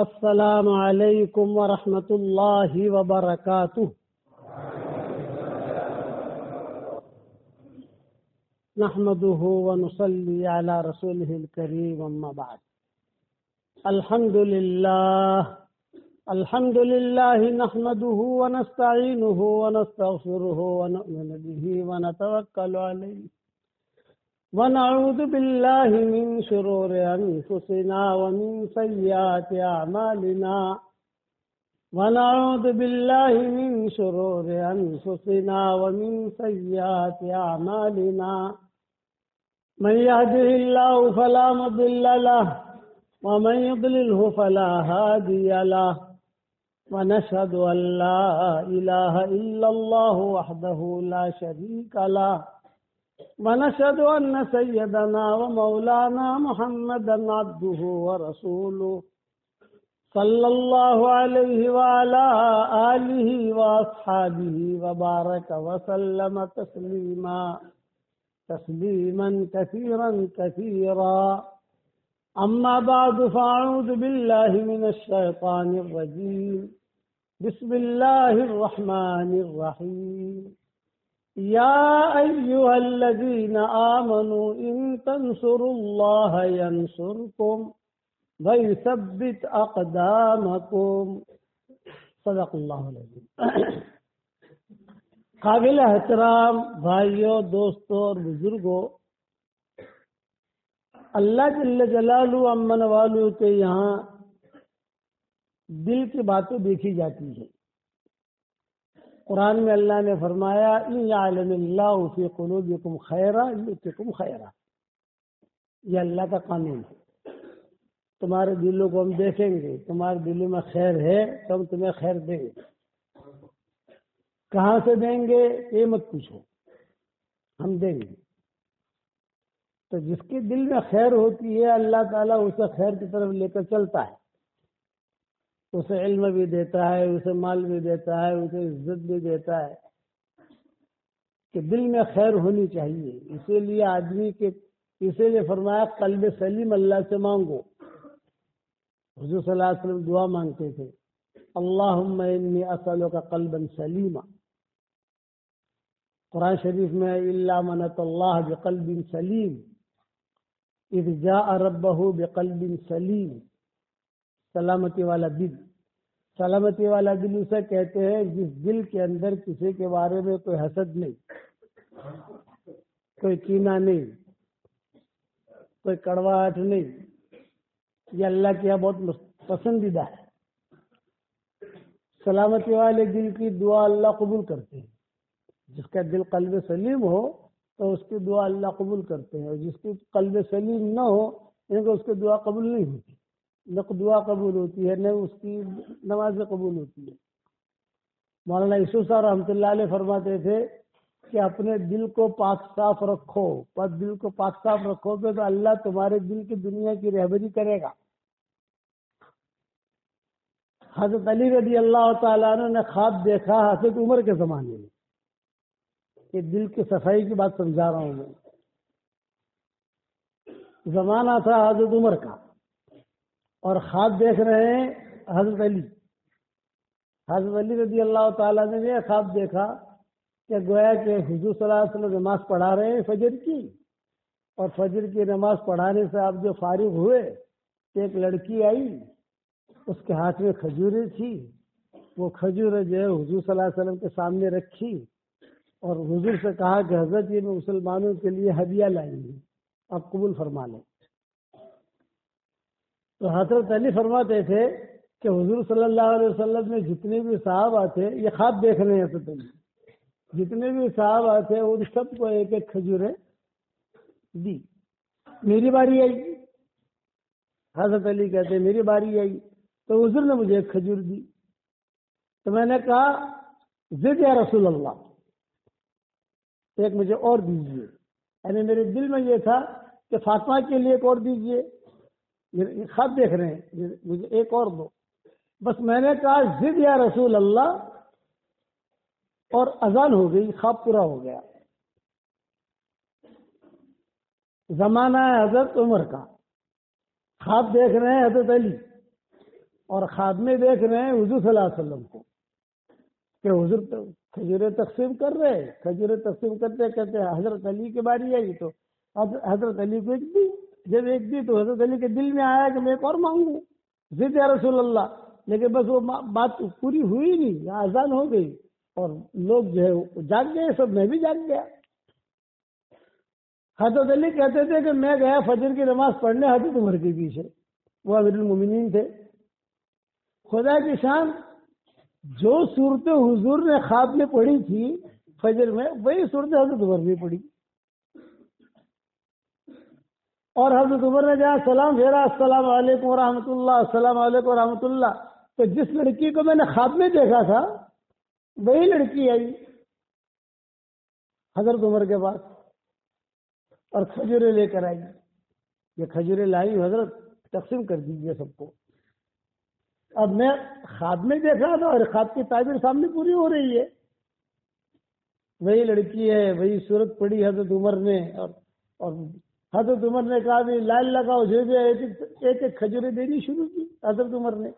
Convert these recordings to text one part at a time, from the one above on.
السلام علیکم ورحمۃ اللہ وبرکاتہ۔ نحمده ونصلي على رسوله الكريم اما بعد۔ الحمد لله نحمده ونستعينه ونستغفره ونؤمن به ونتوكل عليه ونعوذ بالله من شرور أنفسنا ومن سيئات أعمالنا ونعوذ بالله من شرور أنفسنا ومن سيئات أعمالنا من يهده الله فلا مضل له ومن يضلله فلا هادي له ونشهد أن لا إله إلا الله وحده لا شريك له ونشهد أن سيدنا ومولانا محمدا عبده ورسوله صلى الله عليه وعلى آله وأصحابه وبارك وسلم تسليما كثيرا كثيرا. أما بعد فأعوذ بالله من الشيطان الرجيم. بسم الله الرحمن الرحيم. يا أيها الذين آمنوا إن تنصروا الله ينصركم ويثبت أقدامكم. صدق اللہ العظیم. قابل احترام بھائیوں، دوستوں اور بزرگوں، اللہ جل جلالہ امن والو کے یہاں دل کی باتیں دیکھی جاتی ہیں. قرآن میں اللہ نے فرمایا ان یعلم اللہ فی قلوبکم خیرا یؤتکم خیرا. یہ اللہ کا قانون ہے. تمہارے دلوں کو ہم دیکھیں گے، تمہارے دلوں میں خیر ہے تو ہم تمہیں خیر دیں گے. کہاں سے دیں گے یہ مت پوچھو، ہم دیں گے. تو جس کے دل میں خیر ہوتی ہے اللہ تعالیٰ اسے خیر کی طرف لے کر چلتا ہے. اسے علم بھی دیتا ہے، اسے مال بھی دیتا ہے، اسے عزت بھی دیتا ہے. کہ دل میں خیر ہونی چاہیے. اسی لیے فرمایا قلب سلیم اللہ سے مانگو. حضور صلی اللہ علیہ وسلم دعا مانگتے تھے، اللہم انی اسألک قلبا سلیما. قرآن شریف میں الا من اتى اللہ بقلب سلیم اذ جاء ربہ بقلب سلیم. سلامتی والا دل. سلامتی والا دل اسے کہتے ہیں جس دل کے اندر کسی کے بارے میں کوئی حسد نہیں، کوئی کینہ نہیں، کوئی کڑواہٹ نہیں. یہ اللہ کے یہاں بہت پسندیدہ ہے. سلامتی والے دل کی دعا اللہ قبول کرتے ہیں. جس کا دل قلب سلیم ہو تو اس کی دعا اللہ قبول کرتے ہیں، اور جس کی قلب سلیم نہ ہو ان کو اس کی دعا قبول نہیں ہوتی. نہ دعا قبول ہوتی ہے نہ اس کی نماز قبول ہوتی ہے. مولانا یوسف صاحب رحمۃ اللہ علیہ فرماتے تھے کہ اپنے دل کو پاک صاف رکھو. پر دل کو پاک صاف رکھو گے تو اللہ تمہارے دل کی دنیا کی رہبری کرے گا. حضرت علی رضی اللہ تعالیٰ عنہ نے خواب دیکھا حضرت عمر کے زمانے میں. یہ دل کی صفائی کی بات سمجھا رہا ہوں میں. زمانہ تھا حضرت عمر کا اور خواب دیکھ رہے ہیں حضرت علی. حضرت علی رضی اللہ تعالیٰ نے یہ خواب دیکھا کہ گویا کہ حضور صلی اللہ علیہ وسلم نماز پڑھا رہے ہیں فجر کی، اور فجر کی نماز پڑھانے سے آپ جو فارغ ہوئے کہ ایک لڑکی آئی، اس کے ہاتھ میں کھجوریں تھی. وہ کھجوریں جو ہے حضور صلی اللہ علیہ وسلم کے سامنے رکھی اور حضور سے کہا کہ حضرت یہ میں مسلمانوں کے لیے ہدیہ لائی ہوں، آپ قبول فرما لیں. تو حضرت علی فرماتے تھے کہ حضور صلی اللہ علیہ وسلم میں جتنے بھی صحابہ تھے، یہ خواب دیکھ رہے ہیں حضرت علی، جتنے بھی صحابہ تھے ان سب کو ایک ایک کھجوریں دی. میری باری آئی. حضرت علی کہتے ہیں میری باری آئی تو حضور نے مجھے ایک کھجور دی. تو میں نے کہا زد یا رسول اللہ، ایک مجھے اور دیجیے. یعنی میرے دل میں یہ تھا کہ فاطمہ کے لیے ایک اور دیجیے. خواب دیکھ رہے ہیں مجھے ایک اور دو. بس میں نے کہا زد یا رسول اللہ اور اذان ہو گئی، خواب پورا ہو گیا. زمانہ ہے حضرت عمر کا، خواب دیکھ رہے ہیں حضرت علی. اور خواب میں دیکھ رہے ہیں حضور صلی اللہ علیہ وسلم کو کہ حضور کھجوریں تقسیم کر رہے، کھجوریں تقسیم کرتے کرتے حضرت علی کی باری آئی تو حضرت علی کو ایک دی، جب ایک دی تو حضرت علی کے دل میں آیا کہ میں ایک اور مانگوں، ضد یا رسول اللہ، لیکن بس وہ بات پوری ہوئی نہیں، اذان ہو گئی اور لوگ جو ہے جاگ گئے، سب میں بھی جاگ گیا۔ حضرت علی کہتے تھے کہ میں گیا فجر کی نماز پڑھنے حضرت عمر کے پیچھے، وہ امیر المومنین تھے۔ خدا کی شان، جو صورتیں حضور نے خواب میں پڑھی تھی فجر میں، وہی صورتیں حضرت عمر نے پڑھی، اور حضرت عمر نے جہاں سلام پھیرا السلام علیکم ورحمۃ اللہ، السلام علیکم ورحمۃ اللہ، تو جس لڑکی کو میں نے خواب میں دیکھا تھا وہی لڑکی آئی حضرت عمر کے پاس اور کھجوریں لے کر آئی، یہ کھجوریں لائی حضرت، تقسیم کر دیجیے سب کو۔ اب میں خواب میں دیکھ رہا تھا اور خواب کی تعبیر سامنے پوری ہو رہی ہے، وہی لڑکی ہے، وہی صورت پڑھی حضرت عمر نے، اور حضرت عمر نے کہا بھی لائن لگاؤ، جو ایک ایک کھجوریں دینی شروع کی حضرت عمر نے۔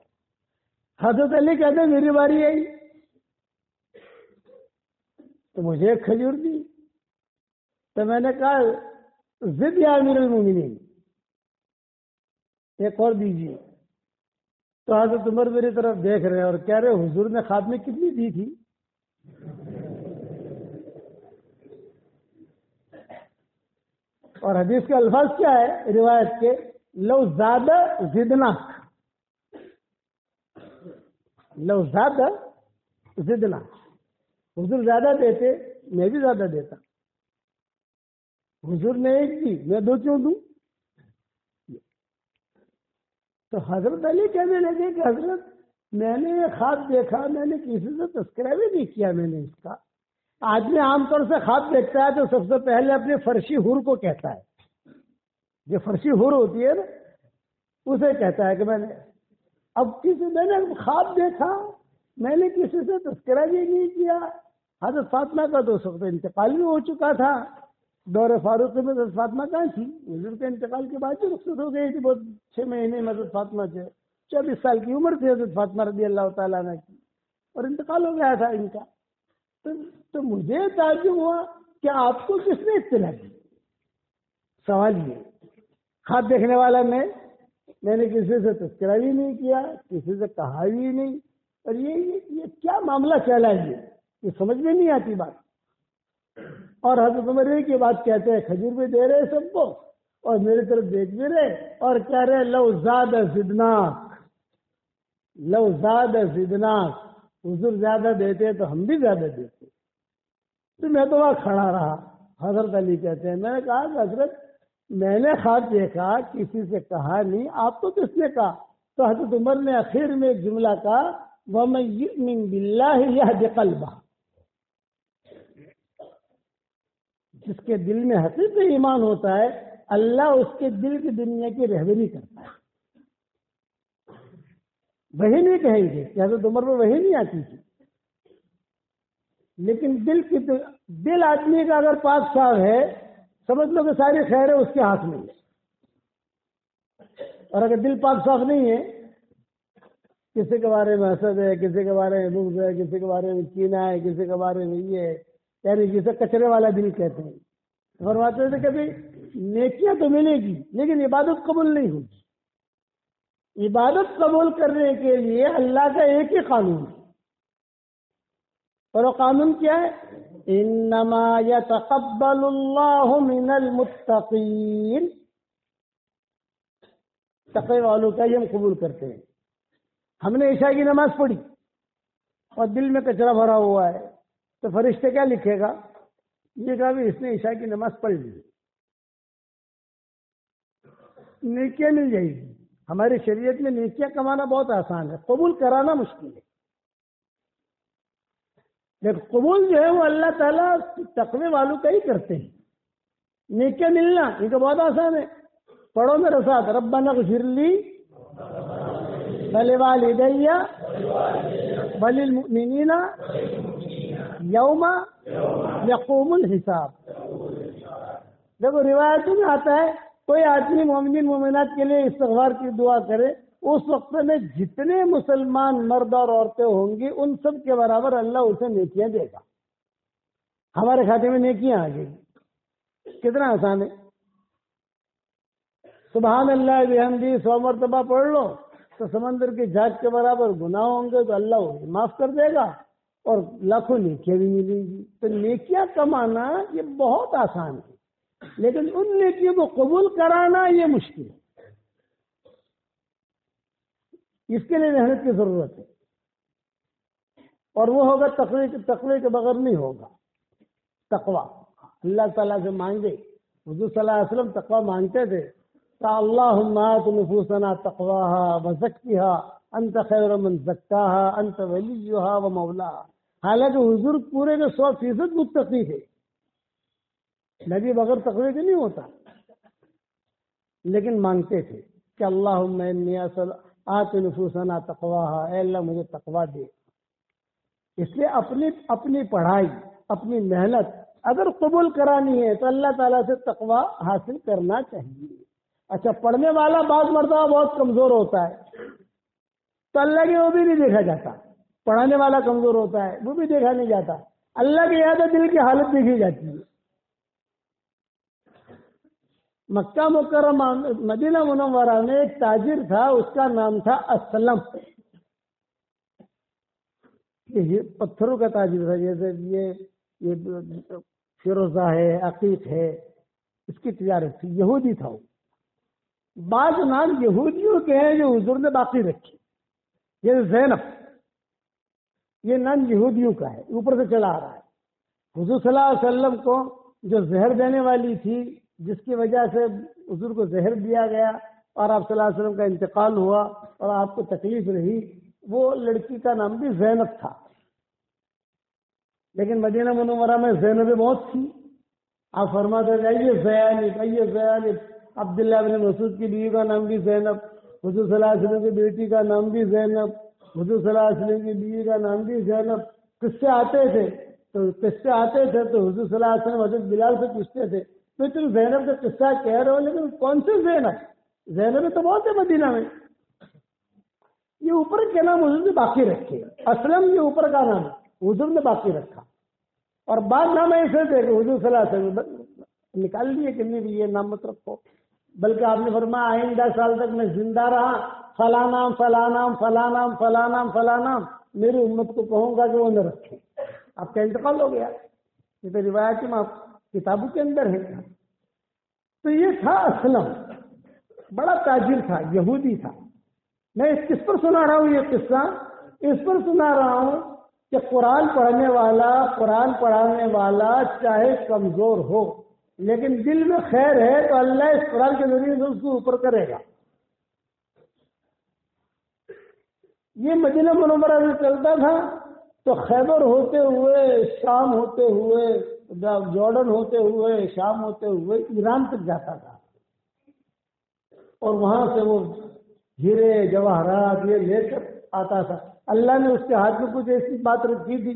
حضرت علی کہتے ہیں میری باری آئی تو مجھے ایک کھجور دی، تو میں نے کہا ضد یا امیر المومنین، ایک اور دیجیے۔ تو حضرت عمر میری طرف دیکھ رہے ہیں اور کہہ رہے حضور نے خواب میں کتنی دی تھی؟ اور حدیث کے الفاظ کیا ہے روایت کے؟ لو زیادہ زدنا، لو زیادہ زدنا، حضور زیادہ دیتے میں بھی زیادہ دیتا، حضور نے ایک دی میں دو کیوں دوں؟ تو حضرت علی کہنے لگے کہ حضرت میں نے یہ خواب دیکھا، میں نے کسی سے تذکرہ بھی نہیں کیا میں نے اس کا۔ آدمی عام طور سے خواب دیکھتا ہے تو سب سے پہلے اپنے فرشی حور کو کہتا ہے، جو فرشی حور ہوتی ہے نا اسے کہتا ہے کہ میں نے میں نے خواب دیکھا، میں نے کسی سے تذکرہ بھی نہیں کیا۔ حضرت فاطمہ کا تو سب انتقال بھی ہو چکا تھا، دور فاروق میں حضرت فاطمہ کہاں تھی؟ حضور کے انتقال کے بعد بھی رخصت ہو گئی تھی، بہت 6 مہینے میں حضرت فاطمہ سے 24 سال کی عمر تھی حضرت فاطمہ رضی اللہ تعالیٰ عنہ کی، اور انتقال ہو گیا تھا ان کا۔ تو مجھے تعجب ہوا کہ آپ کو کس نے اطلاع دی؟ سوال یہ، خواب دیکھنے والا میں نے کسی سے تذکرہ بھی نہیں کیا، کسی سے کہا بھی نہیں، اور یہ کیا معاملہ چلا ہے؟ یہ سمجھ میں نہیں آتی بات۔ اور حضرت عمر کی بات کہتے ہیں کھجور بھی دے رہے سب کو اور میری طرف دیکھ بھی رہے اور کہہ رہے لو زاد زدناک، لو زاد زدناک، حضور زیادہ دیتے تو ہم بھی زیادہ دیتے۔ تو میں تو وہاں کھڑا رہا۔ حضرت علی کہتے ہیں میں نے کہا کہ حضرت میں نے خواب دیکھا، کسی سے کہا نہیں، آپ کو کس نے کہا؟ تو حضرت عمر نے آخر میں ایک جملہ کہا وَمَن يُؤْمِن بِاللَّهِ يَهْدِ قَلْبَهُ، جس کے دل میں حقیقی ایمان ہوتا ہے اللہ اس کے دل کی دنیا کی رہبری کرتا ہے۔ وہی نہیں کہیں گے کہ حضرت عمر میں وہی نہیں آتی تھی، لیکن دل آدمی کا اگر پاک صاف ہے سمجھ لو کہ ساری خیر اس کے ہاتھ میں ہے، اور اگر دل پاک صاف نہیں ہے، کسی کے بارے میں حسد ہے، کسی کے بارے میں بغض ہے، کسی کے بارے میں کینہ ہے، کسی کے بارے میں یہ ہے، یعنی جسے کچرے والا دل کہتے ہیں، فرماتے تھے کبھی نیکیاں تو ملے گی لیکن عبادت قبول نہیں ہوگی۔ عبادت قبول کرنے کے لیے اللہ کا ایک ہی قانون ہے، اور وہ قانون کیا ہے؟ انما یتقبل اللہ من المتقین، تقوی والوں کا یہ ہم قبول کرتے ہیں۔ ہم نے عشاء کی نماز پڑھی اور دل میں کچرا بھرا ہوا ہے تو فرشتے کیا لکھے گا؟ یہ کہا بھی اس نے عشاء کی نماز پڑھ لی، نیکیاں مل جائے گی۔ ہماری شریعت میں نیکیاں کمانا بہت آسان ہے، قبول کرانا مشکل ہے، لیکن قبول جو ہے وہ اللہ تعالیٰ تقوی والوں کا ہی کرتے ہیں۔ نیکیاں ملنا یہ تو بہت آسان ہے، پڑھو میرے ساتھ ربنا اغفر لی ولوالدی وللمؤمنین یوم یقوم الحساب۔ دیکھو روایتوں میں آتا ہے کوئی آدمی مومنین مومنات کے لیے استغفار کی دعا کرے اس وقت میں جتنے مسلمان مرد اور عورتیں ہوں گی ان سب کے برابر اللہ اسے نیکیاں دے گا. ہمارے کھاتے میں نیکیاں آ گئی. کتنا آسان ہے. سبحان اللہ بحمدی 100 مرتبہ پڑھ لو تو سمندر کی جھاگ کے برابر گناہ ہوں گے تو اللہ انہیں معاف کر دے گا اور لاکھوں نیکیاں بھی ملیں گی. تو نیکیاں کمانا یہ بہت آسان ہے، لیکن ان نیکیوں کو قبول کرانا یہ مشکل ہے. اس کے لیے محنت کی ضرورت ہے، اور وہ ہوگا تقوی کے بغیر نہیں ہوگا. تقوی اللہ تعالیٰ سے مانگے. حضور صلی اللہ علیہ وسلم تقوی مانگتے تھے. اللہم آت نفوسنا تقواها وزکها انت خیر من زکاها انت ولیها ومولاها. حالانکہ حضور پورے میں 100% متقی تھے، نبی بغیر تقوی کے نہیں ہوتا، لیکن مانگتے تھے کہ اللہم انی آت نفوسنا تقواها، اے اللہ مجھے تقوی دے. اس لیے اپنی پڑھائی، اپنی محنت اگر قبول کرانی ہے تو اللہ تعالیٰ سے تقوی حاصل کرنا چاہیے. اچھا، پڑھنے والا بعض مرتبہ بہت کمزور ہوتا ہے تو اللہ کے وہ بھی نہیں دیکھا جاتا. پڑھانے والا کمزور ہوتا ہے وہ بھی دیکھا نہیں جاتا. اللہ کے یاد دل کی حالت دیکھی جاتی ہے. مکہ مکرمہ مدینہ منورہ میں ایک تاجر تھا، اس کا نام تھا اسلم. یہ پتھروں کا تاجر تھا، جیسے یہ فیروزہ ہے، عقیق ہے، اس کی تجارت تھی. یہودی تھا. وہ بعض نام یہودیوں کے ہیں جو حضور نے باقی رکھے. یہ زینب، یہ نام یہودیوں کا ہے، اوپر سے چلا آ رہا ہے. حضور صلی اللہ علیہ وسلم کو جو زہر دینے والی تھی، جس کی وجہ سے حضور کو زہر دیا گیا اور آپ صلی اللہ علیہ وسلم کا انتقال ہوا اور آپ کو تکلیف رہی، وہ لڑکی کا نام بھی زینب تھا. لیکن مدینہ منورہ میں زینب بہت تھی. آپ فرماتے تھے آئیے زینب. عبداللہ بن مسعود کی بیوی کا نام بھی زینب، حضور صلی اللہ علیہ وسلم کی بیٹی کا نام بھی زینب، حضور صلی اللہ علیہ وسلم کی بیوی کا نام بھی زینب. قصے آتے تھے تو حضور صلی اللہ علیہ وسلم حضرت بلال سے پوچھتے تھے تو تم زینب کا قصہ کہہ رہے ہو، لیکن کون سے زینب تو بہت ہے مدینہ میں. یہ اوپر کے نام حضور نے باقی رکھے. اسلم یہ اوپر کا نام حضور نے باقی رکھا، اور بعض نام ایسے تھے کہ حضور صلی اللہ علیہ وسلم نکال لیے کہ نہیں یہ نام مت رکھو. بلکہ آپ نے فرمایا آئندہ سال تک میں زندہ رہا فلاں نام فلاں نام فلاں نام فلاں نام فلاں نام میری امت کو کہوں گا کہ وہ نہ رکھے. آپ کا انتقال ہو گیا. یہ تو روایت کتابوں کے اندر ہے. تو یہ تھا اسلم، بڑا تاجر تھا، یہودی تھا. میں کس پر سنا رہا ہوں یہ قصہ؟ اس پر سنا رہا ہوں کہ قرآن پڑھنے والا، قرآن پڑھانے والا چاہے کمزور ہو لیکن دل میں خیر ہے تو اللہ اس قرآن کے ذریعے سے اس کو اوپر کرے گا. یہ مدینہ منورہ میں چلتا تھا تو خیبر ہوتے ہوئے، شام ہوتے ہوئے، جارڈن ہوتے ہوئے، شام ہوتے ہوئے ایران تک جاتا تھا، اور وہاں سے وہ ہیرے جواہرات یہ لے کر آتا تھا. اللہ نے اس کے ہاتھ میں کچھ ایسی بات رکھی تھی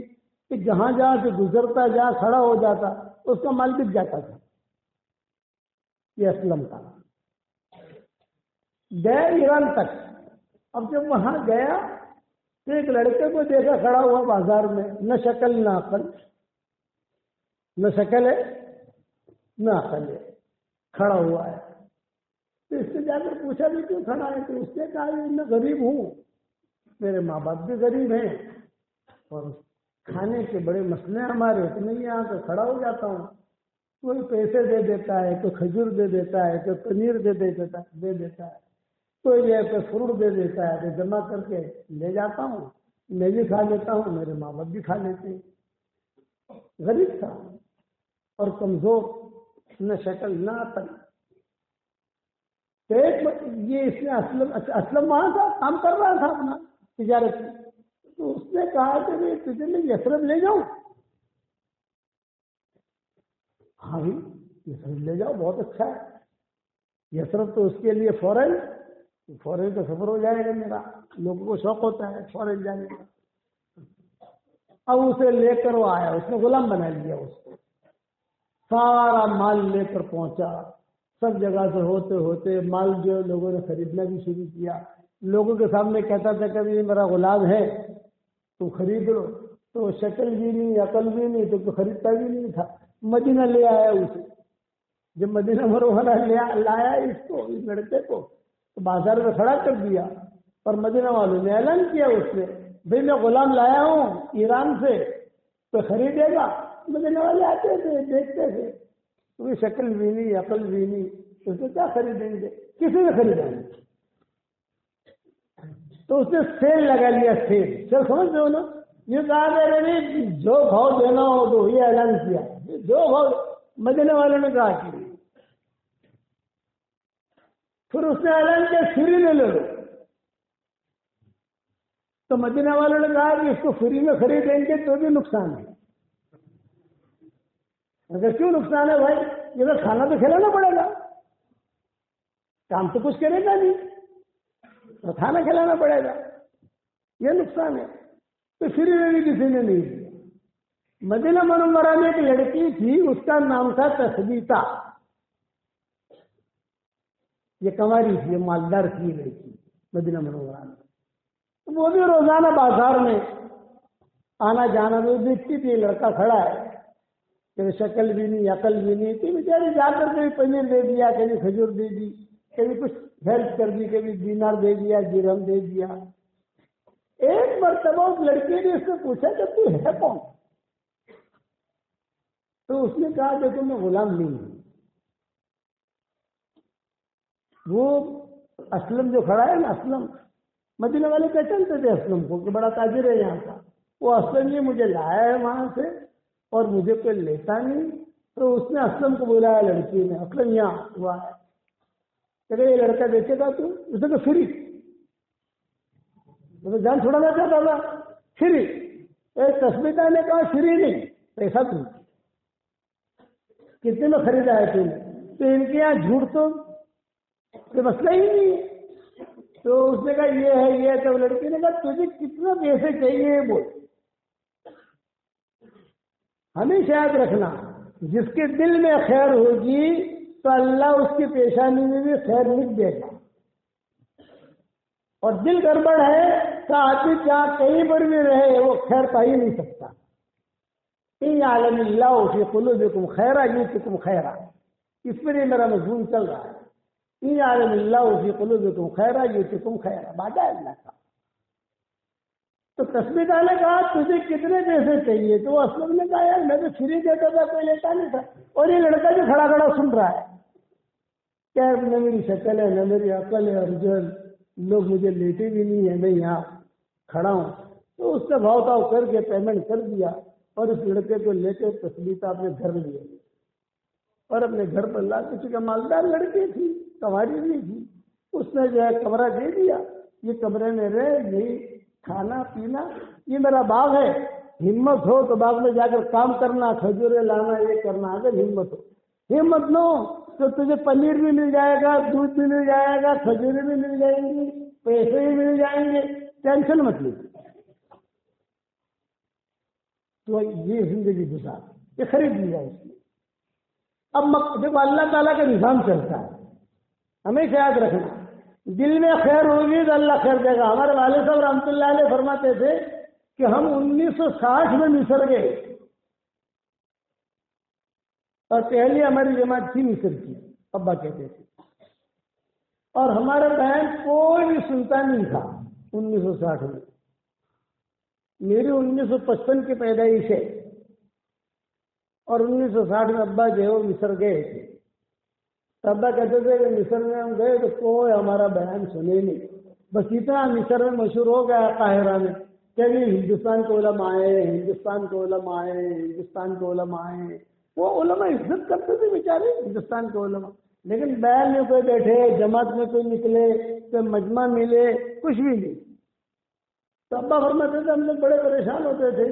کہ جہاں سے گزرتا، جہاں کھڑا ہو جاتا اس کا مال بک جاتا تھا. یہ اسلم کا گیا ایران تک. اب جب وہاں گیا تو ایک لڑکے کو دیکھا کھڑا ہوا بازار میں، نہ شکل نہ عقل، نہ شکل ہے نہ عقل ہے، کھڑا ہوا ہے. تو اس سے جا کر پوچھا بھی کیوں کھڑا ہے؟ تو اس نے کہا میں غریب ہوں، میرے ماں باپ بھی غریب ہیں اور کھانے کے بڑے مسئلے ہمارے، تو میں یہاں پہ کھڑا ہو جاتا ہوں. کوئی پیسے دے دیتا ہے، کوئی کھجور دے دیتا ہے، کوئی پنیر دے دیتا ہے، کوئی یہ کوئی فروٹ دے دیتا ہے، تو جمع کر کے لے جاتا ہوں. میں بھی کھا لیتا ہوں، میرے ماں باپ بھی کھا لیتے ہیں. غریب تھا اور کمزور، نہ شکل نہ عقل. یہ اس نے اسلم وہاں تھا، کام کر رہا تھا اپنا تجارت میں. تو اس نے کہا کہ میں تجھے میں یثرب لے جاؤں. ہاں بھی یثرب لے جاؤ، بہت اچھا ہے. یثرب تو اس کے لیے فورن کا سفر ہو جائے گا. میرا لوگوں کو شوق ہوتا ہے فورن جانے کا. اب اسے لے کر وہ آیا، اس نے غلام بنا لیا. اس کو سارا مال لے کر پہنچا. سب جگہ سے ہوتے ہوتے مال جو لوگوں نے خریدنا بھی شروع کیا. لوگوں کے سامنے کہتا تھا کہ یہ میرا غلام ہے تم خرید لو، تو شکل بھی نہیں عقل بھی نہیں تو خریدتا بھی نہیں تھا. مدینہ لے آیا اسے. جب مدینہ منورہ لایا اس کو، اس لڑکے کو، تو بازار میں کھڑا کر دیا اور مدینہ والوں نے اعلان کیا اس نے، بھائی میں غلام لایا ہوں ایران سے، تو خریدے گا. مدینہ والے آتے تھے دیکھتے تھے، تو شکل بھی نہیں عقل بھی نہیں، اس کو کیا خریدیں گے، کسی نے خریدا نہیں. تو اس نے سیل لگا لیا. سیل سمجھ رہے ہو نا؟ یہ کہا کہ نہیں جو بھاؤ دینا ہو تو یہ اعلان کیا، جو بھاؤ. مدینہ والوں نے کہا کہ پھر اس نے اعلان کیا فری میں لے لو. تو مدینہ والوں نے کہا کہ اس کو فری میں خریدیں گے تو بھی نقصان ہے. اگر کیوں نقصان ہے بھائی؟ یہ تو کھانا تو کھلانا پڑے گا، کام تو کچھ کرے گا نہیں، تو کھانا کھلانا پڑے گا، یہ نقصان ہے. تو فری میں بھی کسی نے نہیں دیا. مدینہ منورہ میں ایک لڑکی تھی، اس کا نام تھا تثبیتہ. یہ کنواری تھی، یہ مالدار تھی یہ لڑکی مدینہ منورہ میں. وہ بھی روزانہ بازار میں آنا جانا میں دیکھتی تھی لڑکا کھڑا ہے کہ شکل بھی نہیں عقل بھی نہیں تھی. بیچاری جا کر کبھی پنیر دے دیا، کبھی کھجور دے دی، کبھی کچھ ہیلپ کر دی، کبھی دینار دے دیا، درہم دے دیا. ایک مرتبہ اس لڑکی نے اس سے پوچھا کہ تو ہے کون؟ تو اس نے کہا کہ میں غلام نہیں ہوں. وہ اسلم جو کھڑا ہے نا، اسلم، مدینہ والے پہچانتے تھے اسلم کو کہ بڑا تاجر ہے یہاں کا. وہ اسلم یہ مجھے لایا ہے وہاں سے اور مجھے کوئی لیتا نہیں. تو اس نے اسلم کو بلایا لڑکی نے، اسلم یہاں ہوا ہے، کہ یہ لڑکا دیکھے گا تو اس نے کہا فری. تو جان چھوڑانا چاہتا تھا، فری. ایک تثبیتہ نے کہا فری نہیں، پیسہ تم کتنے میں خریدا ہے تم؟ تو ان کے یہاں جھوٹ تو مسئلہ ہی نہیں ہے. تو اس نے کہا یہ ہے یہ ہے. تو لڑکی نے کہا تجھے کتنا پیسے چاہیے بول. ہمیشہ یاد رکھنا، جس کے دل میں خیر ہوگی تو اللہ اس کی پیشانی میں بھی خیر لکھ دے گا. اور دل گڑبڑ ہے تو آدمی جہاں کہیں پر بھی رہے وہ خیر پا ہی نہیں سکتا. ان عالم اللہ فی قلوبکم خیرا یؤتکم خیرا، اس پر یہ میرا مضمون چل رہا ہے. ان عالم اللہ فی قلوبکم خیرا یؤتکم خیرا، وعدہ اللہ کا. تو تثبیتہ نے کہا تجھے کتنے پیسے چاہیے؟ تو وہ اسلم نے کہا یار میں تو فری دیتا تھا، کوئی لیتا نہیں تھا. اور یہ لڑکا جو کھڑا کھڑا سن رہا ہے کیا نہ میری شکل ہے نہ میری عقل ہے، اور جو لوگ مجھے لیتے بھی نہیں ہیں، میں یہاں کھڑا ہوں. تو اس نے بھاؤ تاؤ کر کے پیمنٹ کر دیا اور اس لڑکے کو لے کے تثبیتہ اپنے گھر لے گئی اور اپنے گھر پر لا کے، چونکہ مالدار لڑکی تھی، کنواری بھی تھی، اس نے جو ہے کمرہ دے دیا. یہ کمرے میں رہ، یہی کھانا پینا، یہ میرا باغ ہے، ہمت ہو تو باغ میں جا کر کام کرنا، کھجورے لانا، یہ کرنا. اگر ہمت ہو، ہمت نہ ہو تو تجھے پنیر بھی مل جائے گا، دودھ بھی مل جائے گا، کھجورے بھی مل جائیں گی، پیسے بھی مل جائیں گے، ٹینشن مت لیجیے. تو یہ زندگی گزار، یہ خرید لیا اس نے. اب دیکھو اللہ تعالیٰ کا نظام چلتا ہے، ہمیشہ یاد رکھنا، دل میں خیر ہوگی تو اللہ خیر دے گا. ہمارے والد صاحب رحمۃ اللہ علیہ فرماتے تھے کہ ہم 1960 میں مصر گئے اور پہلی ہماری جماعت تھی مصر کی، ابا کہتے تھے، اور ہمارا بہن کوئی بھی سنتا نہیں تھا 1960 میں. میری 1955 کی پیدائش ہے اور 1960 میں ابا جو ہے وہ مصر گئے تھے. ابا کہتے تھے کہ مصر میں ہم گئے تو کوئی ہمارا بیان سنے نہیں. بس اتنا مصر میں مشہور ہو گیا قاہرہ میں کہ ہندوستان کے علماء آئے، ہندوستان کے علماء آئے، ہندوستان کے علماء آئے. وہ علماء عزت کرتے تھے بیچارے ہندوستان کے علماء، لیکن بیان میں کوئی بیٹھے، جماعت میں کوئی نکلے، کوئی مجمع ملے، کچھ بھی نہیں. تو ابا فرماتے تھے ہم لوگ بڑے پریشان ہوتے تھے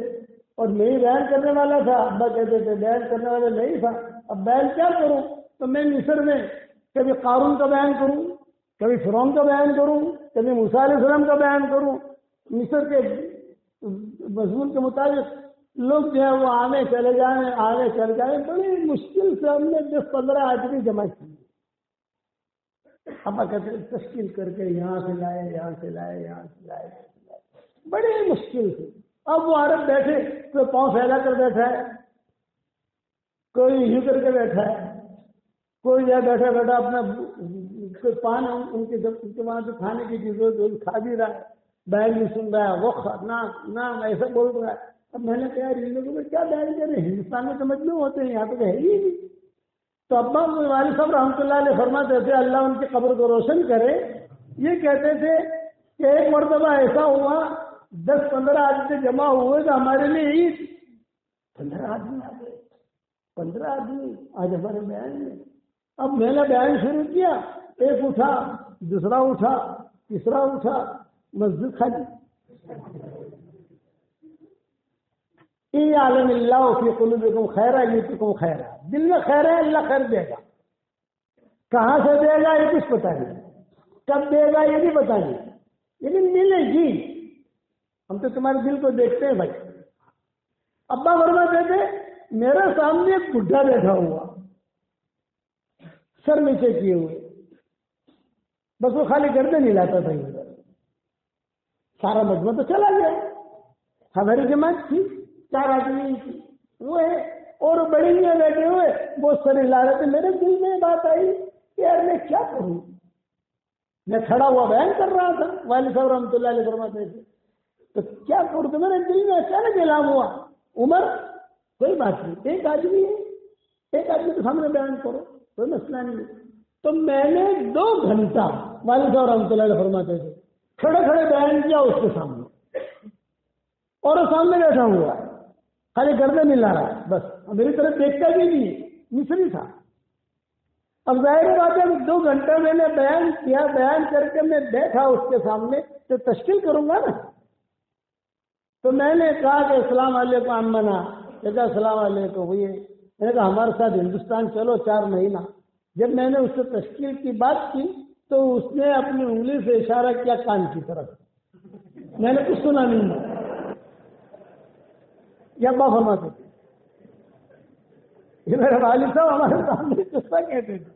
اور میں ہی بیان کرنے والا تھا. ابا کہتے تھے بیان کرنے والا نہیں تھا، اب بیان کیا کروں؟ تو میں مصر میں کبھی قارون کا بیان کروں، کبھی فرعون کا بیان کروں، کبھی موسیٰ علیہ السلام کا بیان کروں. مصر کے مضمون کے مطابق لوگ جو ہے وہ آنے چلے جائیں. بڑی مشکل سے ہم نے 10-15 آدمی جمع کی. ابا کہتے تشکیل کر کے یہاں سے اب وہ عرب بیٹھے، کوئی پاؤں پھیلا کر بیٹھا ہے، کوئی یوں کر کے بیٹھا ہے، کوئی یا بیٹھا بیٹھا اپنا کوئی پان ان کے وہاں سے کھانے کی چیزیں کھا بھی رہا ہے، بیل بھی سن رہا ہے، وہ نام ایسا بول رہا ہے. اب میں نے کہا ان لوگوں میں کیا بیل کر رہے ہیں، ہندوستان میں سمجھ میں ہوتے ہیں، یہاں تو ہے ہی نہیں. تو ابا والد صاحب رحمۃ اللہ علیہ فرماتے تھے اللہ ان کی قبر کو روشن کرے، یہ کہتے تھے کہ ایک مرتبہ ایسا ہوا 10-15 آدمی جمع ہوئے تو ہمارے لیے عید. 15 آدمی آ گئے، 15 آدمی آج ہمارے بیان میں. اب میں نے بیان شروع کیا، ایک اٹھا، دوسرا اٹھا، تیسرا اٹھا، مسجد خالی. عالم اللہ فی قلوبکم خیرا یؤتکم خیرا، دل میں خیر ہے اللہ خیر دے گا. کہاں سے دے گا یہ کچھ پتا نہیں، کب دے گا یہ بھی پتا نہیں، لیکن ملے گی. ہم تو تمہارے دل کو دیکھتے ہیں بھائی. ابا فرماتے تھے میرے سامنے ایک بڈھا بیٹھا ہوا، سر نیچے کیے ہوئے، بس وہ خالی گردن ہلاتا تھا. سارا مجمع تو چلا گیا، ہماری جماعت تھی 4 آدمی تھی، وہ ہے اور بڑے میاں بیٹھے ہوئے وہ سر ہلا رہے تھے. میرے دل میں بات آئی کہ یار میں کیا کروں. میں کھڑا ہوا بیان کر رہا تھا، والد صاحب رحمۃ اللہ علیہ فرماتے تھے تو کیا کروں. تو میرے دل میں اچانک اعلان ہوا عمر کوئی بات نہیں، ایک آدمی ہے، ایک آدمی کے سامنے بیان کرو، کوئی مسئلہ نہیں. تو میں نے 2 گھنٹہ والد صاحب رحمۃ اللہ علیہ فرماتے تھے کھڑے کھڑے بیان کیا اس کے سامنے، اور وہ سامنے بیٹھا ہوا ہے خالی گردن نہیں لا رہا ہے، بس میری طرف دیکھتا بھی نہیں، مصری تھا. اب ظاہر بات ہے 2 گھنٹہ میں نے بیان کیا، بیان کر کے میں بیٹھا اس کے سامنے تو تشکیل کروں گا نا. تو میں نے کہا کہ السلام علیکم امنا، کہا السلام علیکم ہوئے. میں نے کہا ہمارے ساتھ ہندوستان چلو 4 مہینہ. جب میں نے اس سے تشکیل کی بات کی تو اس نے اپنی انگلی سے اشارہ کیا کان کی طرف. میں نے کچھ سنا نہیں. یہ ابا فرماتے تھے، یہ میرے والد صاحب ہمارے سامنے قصہ کہتے تھے.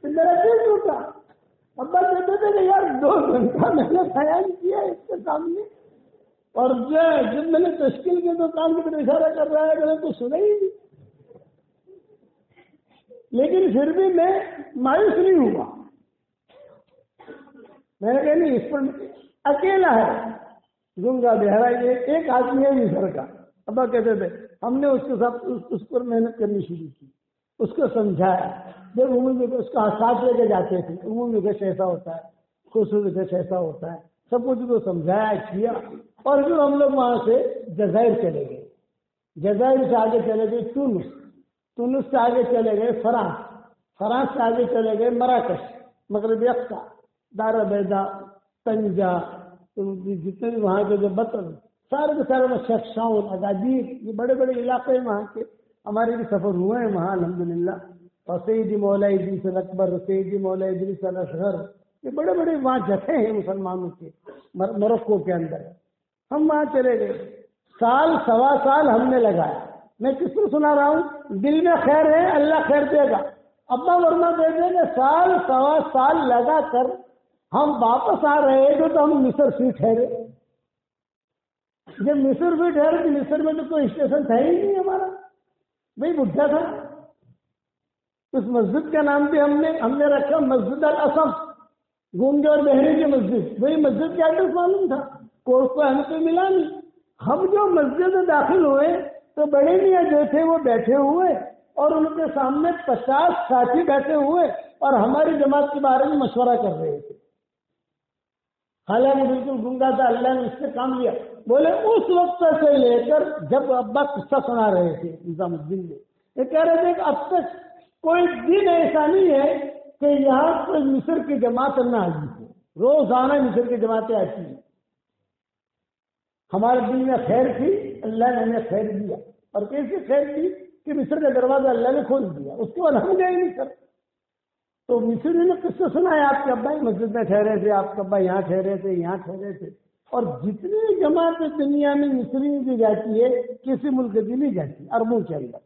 میرا دل ٹوٹا. ابا کہتے تھے کہ یار 2 گھنٹہ میں نے بیان کیا اس کے سامنے، اور جب میں نے تشکیل کی تو کان کی طرف اشارہ کر رہا ہے کہ میں تو سنا ہی نہیں. لیکن پھر بھی میں مایوس نہیں ہوا. میں نے کہا نہیں اس پر اکیلا ہے، گنگا بہرا، یہ ایک آدمی ہے مصر کا. ابا کہتے تھے ہم نے اس کے ساتھ اس پر محنت کرنی شروع کی، اس کو سمجھایا. جب عمومی اس کا ساتھ لے کے جاتے تھے، عمومی گش ایسا ہوتا ہے، خصوصی گش ایسا ہوتا ہے، سب کچھ کو سمجھایا کیا. اور پھر ہم لوگ وہاں سے جزائر چلے گئے، جزائر سے آگے چلے گئے تونس سے آگے چلے گئے فرانس سے آگے چلے گئے مراکش، مغربی اقصی، دار بیدا، تنجا، جتنے بھی وہاں کے جو بطن سارے کے سارے شخصاؤں اگادیر، یہ بڑے بڑے علاقے ہیں وہاں کے. ہمارے بھی سفر ہوئے ہیں وہاں الحمدللہ. اور سیدی مولا ادریس الاکبر، سیدی مولا ادریس الاصغر، یہ بڑے بڑے وہاں جگہیں ہیں مسلمانوں کے موروکو کے اندر. ہم وہاں چلے گئے، 1 سوا سال ہم نے لگایا. میں کس کو سنا رہا ہوں، دل میں خیر ہے اللہ خیر دے گا. ابا ورما کہتے ہیں کہ 1 سوا سال لگا کر ہم واپس آ رہے تھے تو ہم مصر سے ٹھہرے. جب مصر بھی ٹھہرے تو مصر میں تو کوئی اسٹیشن تھا ہی نہیں ہمارا، وہی بڈھا تھا. اس مسجد کا نام بھی ہم نے رکھا مسجد الاصم، گونگے اور بہرے کی مسجد. وہی مسجد کا ایڈریس معلوم تھا، کوئی ہمیں کوئی ملا نہیں. ہم جو مسجد میں داخل ہوئے تو بڑے میاں جو تھے وہ بیٹھے ہوئے اور ان کے سامنے 50 ساتھی بیٹھے ہوئے اور ہماری جماعت کے بارے میں مشورہ کر رہے تھے. حالانکہ بالکل گنگا تھا، اللہ نے اس سے کام لیا. بولے اس وقت سے لے کر جب ابا قصہ سنا رہے تھے نظام الدین نے، یہ کہہ رہے تھے کہ اب تک کوئی دن ایسا نہیں ہے کہ یہاں کوئی مصر کی جماعت نہ آئی ہو. روزانہ مصر کی جماعتیں آتی ہیں. ہمارے دل میں خیر تھی، اللہ نے ہمیں خیر دیا. اور کیسی خیر دی کہ مصر کا دروازہ اللہ نے کھول دیا، اس کے بعد ہم گئے نہیں سر. تو مصری نے کس سے سنا ہے آپ کے ابا مسجد میں ٹھہرے تھے، آپ کے ابا یہاں ٹھہرے تھے، یہاں ٹھہرے تھے. اور جتنی جماعتیں دنیا میں مصری کی جاتی ہے کسی ملک کی نہیں جاتی عربوں کے اندر.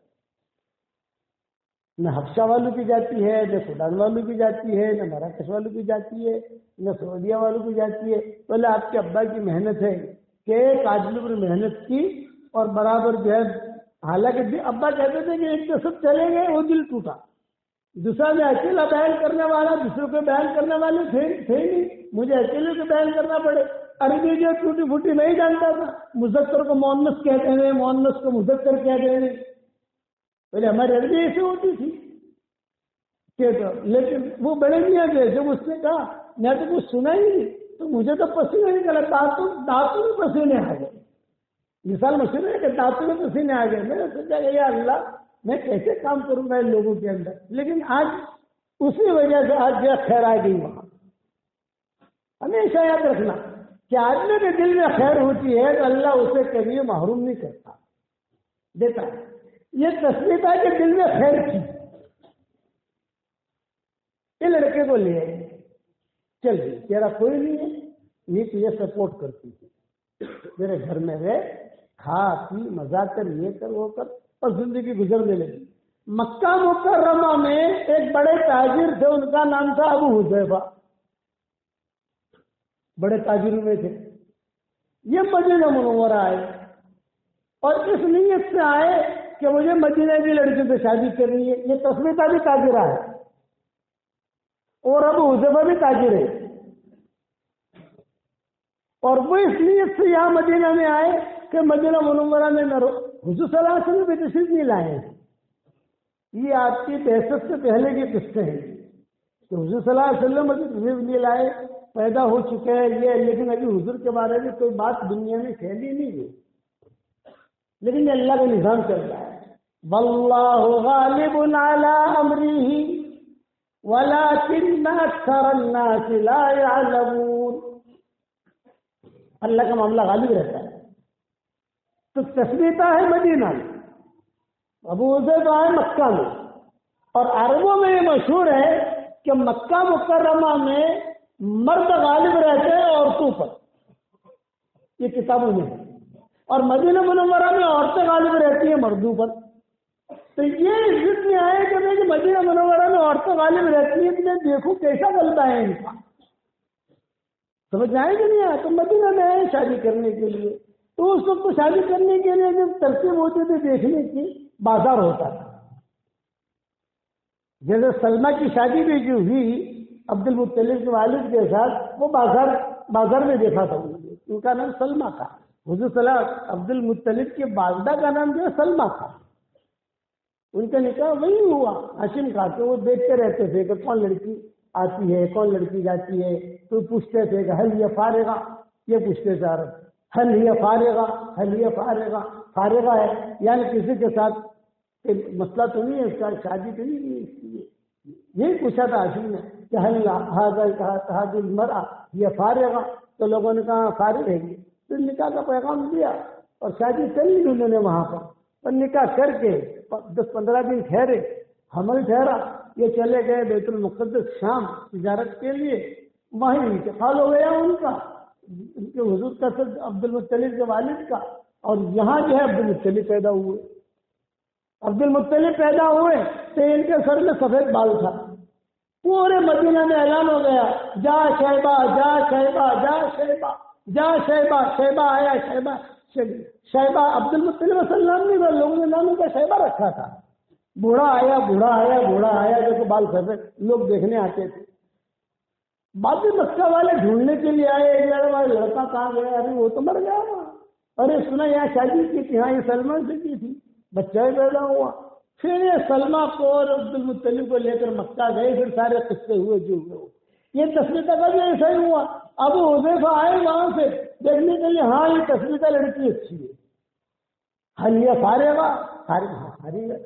نہ حبشہ والوں کی جاتی ہے، نہ سوڈان والوں کی جاتی ہے، نہ مراکش والوں کی جاتی ہے، نہ سعودیہ والوں کی جاتی ہے. بولے آپ کے ابا کی محنت ہے کہ ایک آدمی پر محنت کی اور برابر جو ہے، حالانکہ ابا کہتے تھے کہ ایک تو سب چلے گئے، وہ دل ٹوٹا، دوسرا میں اکیلا بیان کرنے والا، دوسروں کو بیان کرنے والے تھے نہیں، مجھے اکیلے کو بیان کرنا پڑے۔ عربی جو ٹوٹی پھوٹی نہیں جانتا تھا، مذکر کو مؤنث کہتے ہیں، مؤنث کو مذکر کہتے ہیں، پہلے ہماری عربی ایسے ہوتی تھی کہ لیکن وہ بڑے میاں گئے جب اس نے کہا میں تو کچھ سنا ہی نہیں، تو مجھے تو پسینے نہیں نکلا، دانتوں میں پسینے آ گئے، مثال مشہور ہے کہ دانتوں میں پسینے آ گئے۔ میں نے سوچا کہ یا اللہ میں کیسے کام کروں گا ان لوگوں کے اندر، لیکن آج اسی وجہ سے آج جو خیر آ گئی وہاں۔ ہمیشہ یاد رکھنا کہ آدمی کے دل میں خیر ہوتی ہے تو اللہ اسے کبھی محروم نہیں کرتا، دیتا ہے۔ یہ تصویر ہے کہ دل میں خیر تھی، یہ لڑکے کو لے آئے، چل گئی، تیرا کوئی نہیں ہے، یہ تجھے سپورٹ کرتی تھی، میرے گھر میں رہ، کھا پی، مزہ کر، یہ کر وہ کر، اور زندگی گزرنے لگی۔ مکہ مکرمہ میں ایک بڑے تاجر تھے، ان کا نام تھا ابو حذیفہ، بڑے تاجروں میں تھے۔ یہ مدینہ منورہ آئے اور اس نیت سے آئے کہ مجھے مدینہ کی لڑکی سے شادی کرنی ہے۔ یہ تسمیہ بھی تاجرہ ہے اور ابو حذیفہ بھی تاجر ہے، اور وہ اس نیت سے یہاں مدینہ میں آئے کہ مدینہ منورہ میں حضور صلی اللہ علیہ وسلم بھی تشریف نہیں لائے۔ یہ آپ کی بعثت سے پہلے کی قصے ہیں کہ حضور صلی اللہ علیہ وسلم ابھی تشریف نہیں لائے، پیدا ہو چکے ہیں یہ، لیکن ابھی حضور کے بارے میں کوئی بات دنیا میں پھیلی نہیں ہے، لیکن یہ اللہ کا نظام چل رہا ہے۔ واللہ غالب علی امرہ ولکن اکثر الناس لا يعلمون، اللہ کا معاملہ غالب رہتا ہے۔ تو تثبیتہ ہے مدینہ میں، ابو حذیفہ ہے مکہ میں، اور عربوں میں یہ مشہور ہے کہ مکہ مکرمہ میں مرد غالب رہتے ہیں عورتوں پر، یہ کتابوں میں ہے، اور مدینہ منورہ میں عورتیں غالب رہتی ہیں مردوں پر۔ تو یہ اس ضد میں آئے کہ مدینہ منورہ میں عورتیں غالب رہتی ہیں، میں دیکھوں کیسا غلطہ ہے ان کا، سمجھ آئے کہ نہیں آئے؟ تو مدینہ میں آئے شادی کرنے کے لیے، تو اس وقت شادی کرنے کے لیے جب ترتیب ہوتی تھی دیکھنے کی، بازار ہوتا تھا۔ جیسے سلمہ کی شادی بھی جو ہوئی عبد المطلب کے والد کے ساتھ، وہ بازار میں دیکھا تھا، ان کا نام سلمہ تھا۔ حضور صلی اللہ عبد المطلب کے والدہ کا نام جو ہے سلمہ تھا، ان کا نکاح وہی ہوا ہاشم کا، تو وہ دیکھتے رہتے تھے کہ کون لڑکی آتی ہے کون لڑکی جاتی ہے، تو پوچھتے تھے کہ حل یہ فارغہ، یہ پوچھتے تھے عرب، حل یہ فارغہ، حل یہ فارغہ، فارغہ ہے یعنی کسی کے ساتھ مسئلہ تو نہیں ہے، اس کا شادی تو نہیں ہے اس کی، یہی پوچھا تھا ہاشم نے کہ حل هذه المرأة یہ فارغہ، تو لوگوں نے کہا فارغ ہے یہ، پھر نکاح کا پیغام دیا اور شادی کری انہوں نے وہاں پر، اور نکاح کر کے 10-15 دن ٹھہرے، حمل ٹھہرا، یہ چلے گئے بیت المقدس شام تجارت کے لیے، وہیں انتقال ہو گیا ان کا، ان کے حضور کا سر عبد المطلب کے والد کا، اور یہاں جو ہے عبد المطلب پیدا ہوئے۔ عبد المطلب پیدا ہوئے تو ان کے سر میں سفید بال تھا، پورے مدینہ میں اعلان ہو گیا جا شیبہ جا شیبہ جا شیبہ جا شیبہ، شیبہ آیا، شیبہ شیبہ عبد المطلب صلی اللہ علیہ وسلم لوگوں نے نام کا شیبہ رکھا تھا۔ بوڑھا آیا بوڑھا آیا بوڑھا آیا، دیکھو بال سفید، لوگ دیکھنے آتے تھے۔ بعد میں مکہ والے ڈھونڈنے کے لیے آئے، لڑکا کہاں گیا؟ ارے وہ تو مر گیا وہاں، ارے سنا یہاں شادی کی تھی، ہاں یہ سلمان سے کی تھی، بچہ پیدا ہوا۔ پھر یہ سلمہ کو اور عبد المطلب کو لے کر مکہ گئے، پھر سارے قصے ہوئے جو ہوئے۔ یہ تسمیہ کا بھی ایسا ہی ہوا، ابو حذیفہ آئے وہاں سے دیکھنے کے لیے، ہاں یہ تسمیہ لڑکی اچھی ہے، حل یہ فارغہ، فارغ ہے۔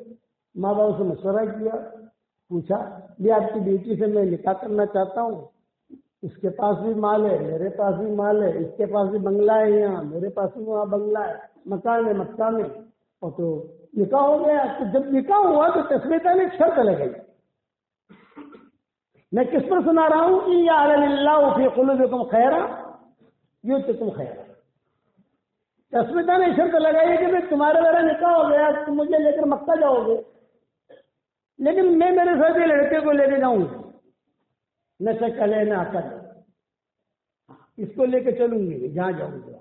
ماں باپ سے مشورہ کیا، پوچھا یہ آپ کی بیٹی سے میں نکاح کرنا چاہتا ہوں، اس کے پاس بھی مال ہے میرے پاس بھی مال ہے، اس کے پاس بھی بنگلہ ہے یہاں، میرے پاس بھی وہاں بنگلہ ہے، مکان ہے مکہ میں، اور تو نکاح ہو گیا۔ تو جب نکاح ہوا تو تسمیہ میں ایک شرط لگائی، میں کس پر سنا رہا ہوں کہ یعلم اللہ فی قلوبکم خیرا یؤتکم خیرا، تسمیہ نے شرط لگائی کہ میں تمہارے میرا نکاح ہو گیا، تم مجھے لے کر مکہ جاؤ گے، لیکن میں میرے ساتھ یہ لڑکے کو لے کے جاؤں گا، نہ چلے نہ کر، اس کو لے کے چلوں گی جہاں جاؤں گا۔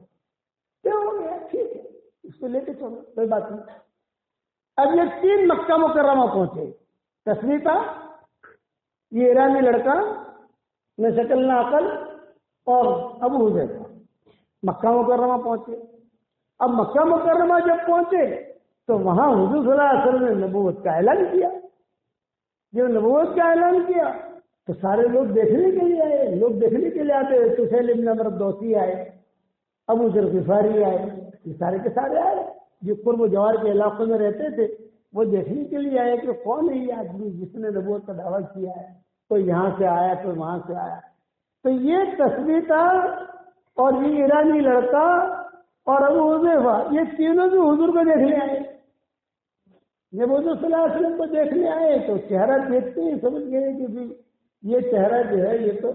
اس کو لے کے چلو، کوئی بات نہیں۔ اب یہ 3 مکہ مکرمہ پہنچے، تسلیتا، یہ ایرانی لڑکا، نہ شکل نہ عقل، اور ابو حذیفہ مکہ مکرمہ پہنچے۔ اب مکہ مکرمہ جب پہنچے تو وہاں حضور صلی اللہ علیہ وسلم نے نبوت کا اعلان کیا۔ جب نبوت کا اعلان کیا تو سارے لوگ دیکھنے کے لیے آئے، لوگ دیکھنے کے لیے آتے، طفیل ابن عمرو دوسی آئے، ابو ذر غفاری آئے، یہ سارے کے سارے آئے جو قرب و جوار کے علاقوں میں رہتے تھے، وہ دیکھنے کے لیے آئے کہ کون ہے یہ آدمی جس نے نبوت کا دعویٰ کیا ہے، کوئی یہاں سے آیا کوئی وہاں سے آیا۔ تو یہ تصویر تھا، اور یہ ایرانی لڑکا اور ابو حذیفہ، یہ تینوں بھی حضور کو دیکھنے آئے۔ جب حضور صلی اللہ علیہ وسلم کو دیکھنے آئے تو چہرہ دیکھتے ہی سمجھ گئے کہ بھی یہ چہرہ جو ہے یہ تو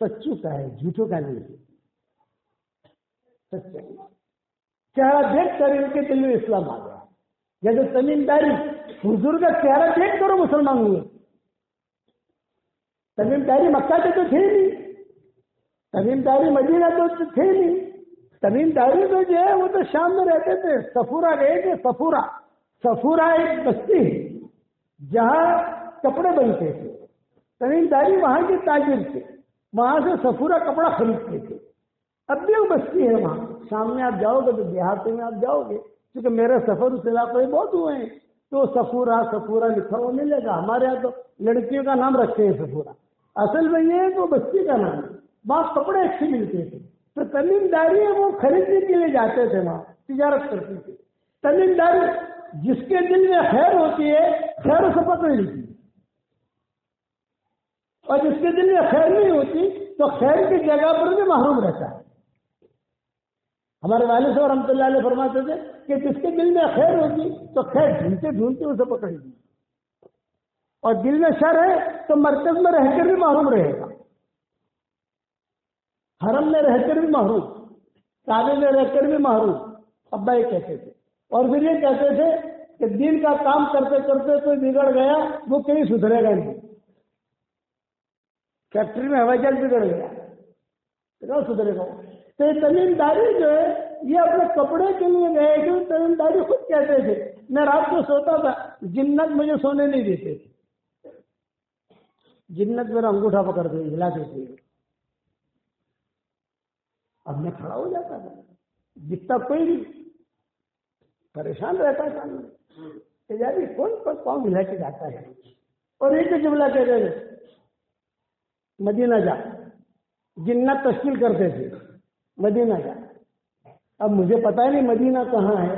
سچوں کا ہے، جھوٹوں کا نہیں ہے، سچا چہرہ دیکھ کر ان کے دل میں اسلام آ گیا۔ جیسے تمیم داری حضور کا چہرہ دیکھ کر وہ مسلمان ہوئے۔ تمیم داری مکہ کے تو تھے نہیں، تمیم داری مدینہ تو تھے نہیں، تمیم داری تو جو ہے وہ تو شام میں رہتے تھے، صفورہ گئے تھے۔ صفورہ ایک بستی ہے جہاں کپڑے بنتے تھے، تمیم داری وہاں کے تاجر تھے، وہاں سے صفورہ کپڑا خریدتے تھے۔ اب بھی وہ بستی ہے وہاں، شام میں آپ جاؤ گے تو دیہاتوں میں آپ جاؤ گے، کیونکہ میرے سفر اس علاقے میں بہت ہوئے ہیں، تو صفورہ لکھا ہوا ملے گا۔ ہمارے یہاں تو لڑکیوں کا نام رکھتے ہیں صفورہ، اصل میں یہ ہے کہ وہ بستی کا نام ہے، وہاں کپڑے اچھے ملتے تھے۔ تو تمیم داری ہے وہ خریدنے کے لیے جاتے تھے، وہاں تجارت کرتے تھے۔ تمیم داری جس کے دل میں خیر ہوتی ہے خیر اسے پکڑ لیتی ہے، اور جس کے دل میں خیر نہیں ہوتی تو خیر کی جگہ پر بھی محروم رہتا ہے۔ ہمارے والد صاحب رحمۃ اللہ علیہ فرماتے تھے کہ جس کے دل میں خیر ہوتی تو خیر ڈھونڈتے ڈھونڈتے اسے پکڑ لی، اور دل میں شر ہے تو مرکز میں رہ کر بھی محروم رہے گا، حرم میں رہ کر بھی محروم، کعبے میں رہ کر بھی محروم۔ ابا یہ کہتے تھے، اور پھر یہ کہتے تھے کہ دین کا کام کرتے کرتے کوئی بگڑ گیا وہ کہیں سدھرے گا نہیں۔ فیکٹری میں ہوائی جہاز بگڑ گیا تو سدھرے گا۔ تو یہ تمیم داری جو ہے یہ اپنے کپڑے کے لیے گئے تھے۔ تمیم داری خود کہتے تھے میں رات کو سوتا تھا، جنت مجھے سونے نہیں دیتے تھے، جنت میرا انگوٹھا پکڑ کے ہلا دیتی ہے، اب میں کھڑا ہو جاتا تھا، جتنا کوئی نہیں پریشان رہتا تھا کہ یار کون پاؤں ملا کے جاتا ہے۔ اور ایک جملہ کہتے تھے مدینہ جا، جنت تشکیل کرتے تھے مدینہ جا۔ اب مجھے پتا ہی نہیں مدینہ کہاں ہے،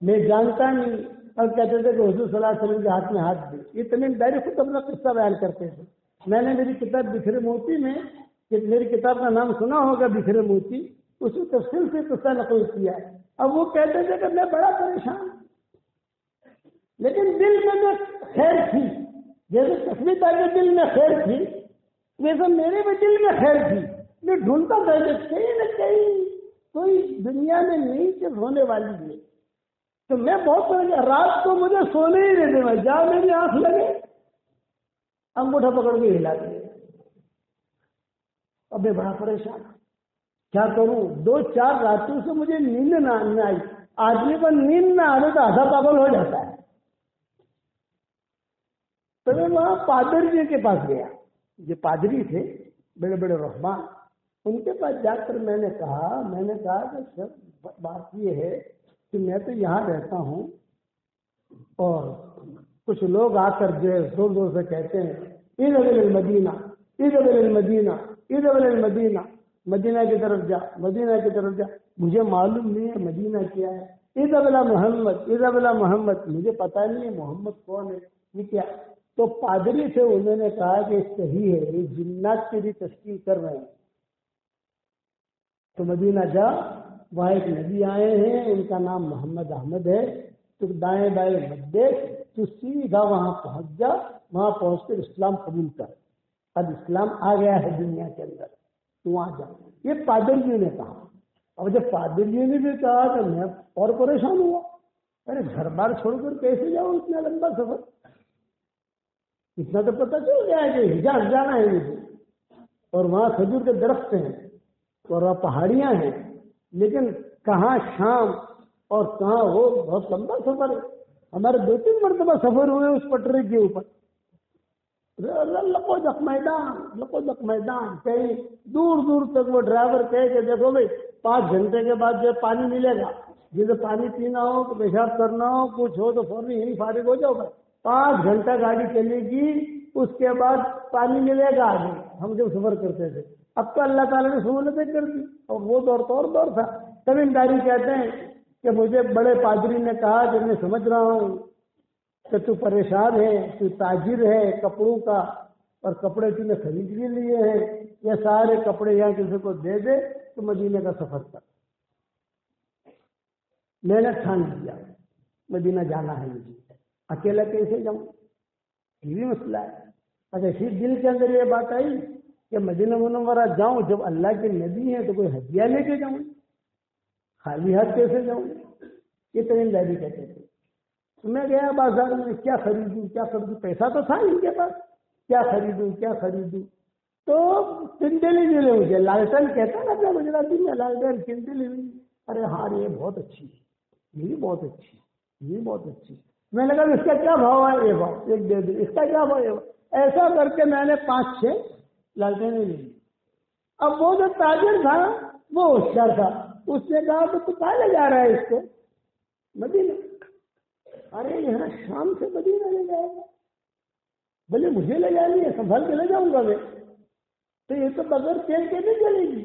میں جانتا نہیں، اور کہتے تھے کہ حضور صلی اللہ علیہ وسلم کے ہاتھ میں ہاتھ دے۔ یہ تمیم داری خود اپنا قصہ بیان کرتے تھے۔ میں نے میری کتاب بکھرے موتی میں، کہ میری کتاب کا نام سنا ہوگا بکھرے موتی، اس میں تفصیل سے قصہ نقل کیا ہے۔ اب وہ کہتے تھے کہ میں بڑا پریشان، لیکن دل میں خیر تھی، جیسے تصویر کے دل میں خیر تھی ویسے میرے بھی دل میں خیر تھی۔ میں ڈھونڈتا تھا کہ کہیں نہ کہیں کوئی دنیا میں نہیں کہ ہونے والی ہے، تو میں بہت رات کو مجھے سونے ہی نہیں دینا، جہاں میری آنکھ لگے انگوٹھا پکڑ کے ہلا دے۔ اب میں بڑا پریشان، کیا کروں؟ 2-4 راتوں سے مجھے نیند نہ آئی۔ آدمی کو نیند نہ آنے تو آدھا پاگل ہو جاتا ہے۔ تو میں وہاں پادری جی کے پاس گیا، جو پادری تھے بڑے بڑے رحمان، ان کے پاس جا کر میں نے کہا کہ سر بات یہ ہے کہ میں تو یہاں رہتا ہوں، اور کچھ لوگ آ کر جو زور زور سے کہتے ہیں اذهب الى المدینہ، اذهب الى المدینہ، اذهب الى المدینہ، مدینہ کی طرف جا، مدینہ کی طرف جا۔ مجھے معلوم نہیں ہے مدینہ کیا ہے۔ اذهب الى محمد، اذهب الى محمد، مجھے پتا نہیں ہے محمد کون ہے، یہ کیا؟ تو پادری سے انہوں نے کہا کہ صحیح ہے، یہ جنات کی بھی تشکیل کر رہے ہیں، تو مدینہ جا، وہاں ایک نبی آئے ہیں، ان کا نام محمد احمد ہے، تو دائیں بائیں مت دیکھ، تو سیدھا وہاں پہنچ جا، وہاں پہنچ کر اسلام قبول کر، اب اسلام آ گیا ہے دنیا کے اندر، تو وہاں جا۔ یہ پادریوں نے کہا۔ اور جب پادریوں نے بھی کہا تو میں اور پریشان ہوا، ارے گھر بار چھوڑ کر کیسے جاؤ اتنا لمبا سفر؟ اتنا تو پتہ چل گیا ہے کہ حجاز جانا ہے مجھے، اور وہاں کھجور کے درخت ہیں اور وہاں پہاڑیاں ہیں، لیکن کہاں شام اور کہاں وہ بہت لمبا سفر ہے. ہمارے 2-3 مرتبہ سفر ہوئے اس پٹری کے اوپر. لپوجک میدان کہیں دور دور تک. وہ ڈرائیور کہے کہ دیکھو بھائی 5 گھنٹے کے بعد جو پانی ملے گا, جسے پانی پینا ہو تو پیشاب کرنا ہو کچھ ہو تو فوراً یہیں فارغ ہو جاؤ. 5 گھنٹہ گاڑی چلے گی, اس کے بعد پانی ملے گا آگے. ہم جب سفر کرتے تھے, اب تو اللہ تعالیٰ نے سہولتیں کر دی, اور وہ دور تو اور دور تھا. تمیمداری کہتے ہیں کہ مجھے بڑے پادری نے کہا کہ میں سمجھ رہا ہوں کہ تو پریشان ہے, تو تاجر ہے کپڑوں کا, اور کپڑے تم نے خرید بھی لیے ہیں, یہ سارے کپڑے یہاں کسی کو دے دے تو مدینے کا سفر کر. میں نے ٹھان لیا مدینہ جانا ہے مجھے, اکیلا کیسے جاؤں, یہ بھی مسئلہ ہے. اچھا پھر دل کے اندر یہ بات آئی کہ مدینہ منورہ جاؤں, جب اللہ کے نبی ہیں تو کوئی ہدیہ لے کے جاؤں, خالی ہاتھ کیسے جاؤں. یہ تمیمداری کہتے تھے. تو میں گیا بازار میں, کیا خریدوں, پیسہ تو تھا ان کے پاس, کیا خریدوں. تو کنڈلی ملے مجھے, لالٹن کہتا نا اپنا گجراتی میں, لالٹن کنڈلی ملی. ارے ہاں یہ بہت اچھی ہے, یہ بہت اچھی. میں نے کہا اس کا کیا بھاؤ ہے, یہ بھاؤ ایک دے دو, اس کا کیا بھاؤ, یہ بھاؤ. ایسا کر کے میں نے 5-6 لالٹینیں لی. اب وہ جو تاجر تھا وہ ہوشیار تھا, اس نے کہا تو کہاں لے جا رہا ہے اس کو, مدینہ. ارے یہاں شام سے مدینہ لے جائے گا, بھلے مجھے لے جانی ہے, سنبھال کے لے جاؤں گا میں. تو یہ تو بغیر تیل کے نہیں چلے گی,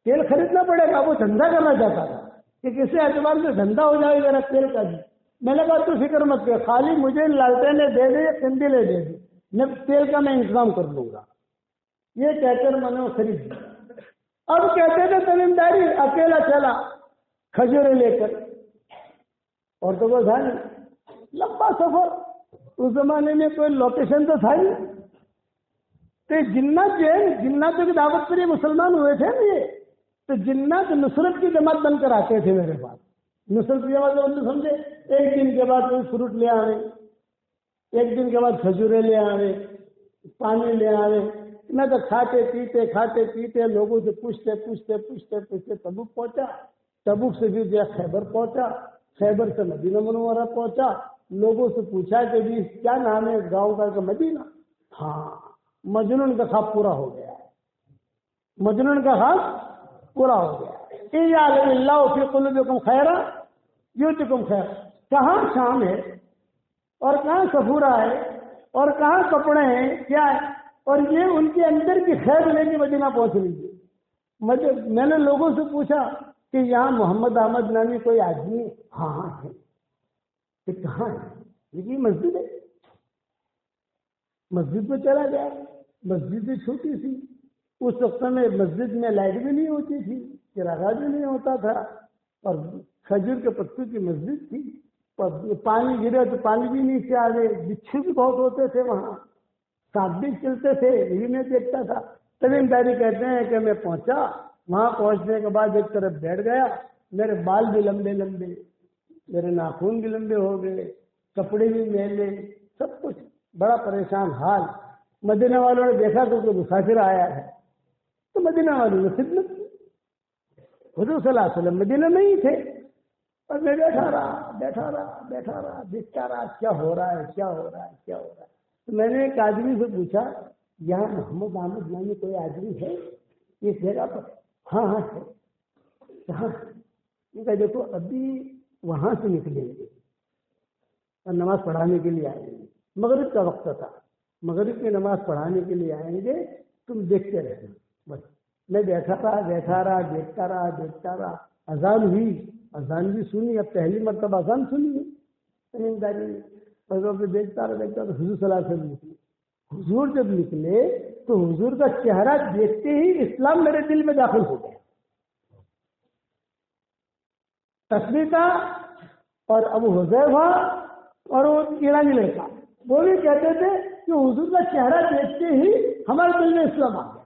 تیل خریدنا پڑے گا. وہ دھندا کرنا چاہتا تھا کہ کسی اعتبار سے دھندا ہو جائے گا تیل کا بھی. میں نے کہا تو فکر مت کر, خالی مجھے لالٹینیں دے دے یا کنڈیلیں دے دے, میں تیل کا میں انتظام کر لوں گا. یہ کہہ کر میں نے خرید لیا. اب کہتے تھے تمیمداری, اکیلا چلا کھجوریں لے کر, اور تو وہ تھا نہیں, لمبا سفر. اس زمانے میں کوئی لوکیشن تو تھا ہی. تو جناتوں کی دعوت پر یہ مسلمان ہوئے تھے نا, یہ تو جنات نصرت کی جماعت بن کر آتے تھے میرے پاس. نصرت کی جماعت سمجھے, ایک دن کے بعد کوئی فروٹ لے آوے, ایک دن کے بعد کھجورے لے آوے, پانی لے آوے. میں تو کھاتے پیتے لوگوں سے پوچھتے تبوک پہنچا, تبوک سے پھر گیا خیبر پہنچا, خیبر سے مدینہ منورہ پہنچا. لوگوں سے پوچھا کہ جی کیا نام ہے اس گاؤں کا, مدینہ. ہاں, مجنون کا خواب پورا ہو گیا, مجنون کا خواب پورا ہو گیا. اللہ فی قلوبکم خیرا یؤتکم خیرا. کہاں شام ہے اور کہاں صفورہ ہے اور کہاں کپڑے ہیں, کیا ہے, اور یہ ان کے اندر کی خیر لے کے مدینہ پہنچ لیجیے. میں نے لوگوں سے پوچھا کہ یہاں محمد احمد نامی کوئی آدمی ہے؟ ہاں ہے. کہ کہاں ہے؟ یہ مسجد ہے. مسجد میں چلا گیا. مسجد بھی چھوٹی سی, اس وقت میں مسجد میں لائٹ بھی نہیں ہوتی تھی, چراغا بھی نہیں ہوتا تھا, اور کھجور کے پتوں کی مسجد تھی. پانی گرے تو پانی بھی نیچے آ گئے, بچھو بھی بہت ہوتے تھے وہاں, سانپ بھی چلتے تھے, یہ میں دیکھتا تھا. تمیمداری کہتے ہیں کہ میں پہنچا, وہاں پہنچنے کے بعد ایک طرف بیٹھ گیا. میرے بال بھی لمبے, میرے ناخون بھی لمبے ہو گئے, کپڑے بھی میلے, سب کچھ بڑا پریشان حال. مدینہ والوں نے دیکھا کہ کوئی مسافر آیا ہے, تو مدینہ والوں نے خدمت کی. حضور صلی اللہ علیہ وسلم مدینہ میں ہی تھے, اور میں بیٹھا رہا دیکھتا رہا کیا ہو رہا ہے. تو میں نے ایک آدمی سے پوچھا, یہاں محمد احمد نامی کوئی آدمی ہے اس جگہ پر؟ ہاں ہے. کہاں؟ کہ دیکھو ابھی وہاں سے نکلیں گے اور نماز پڑھانے کے لیے آئیں گے. مغرب کا وقت تھا, مغرب کی نماز پڑھانے کے لیے آئیں گے, تم دیکھتے رہنا. بس میں بیٹھا رہا دیکھتا رہا. اذان ہوئی, اذان بھی سنی, اب پہلی مرتبہ اذان سنی تمیمداری میں. دیکھتا رہا تو حضور صلی اللہ علیہ وسلم نکلے. حضور جب نکلے تو حضور کا چہرہ دیکھتے ہی اسلام میرے دل میں داخل ہو گیا. تسلیتا اور ابو حذیفہ اور وہ ایرانی لڑکا, وہ بھی کہتے تھے کہ حضور کا چہرہ دیکھتے ہی ہمارے دل میں اسلام آ گیا.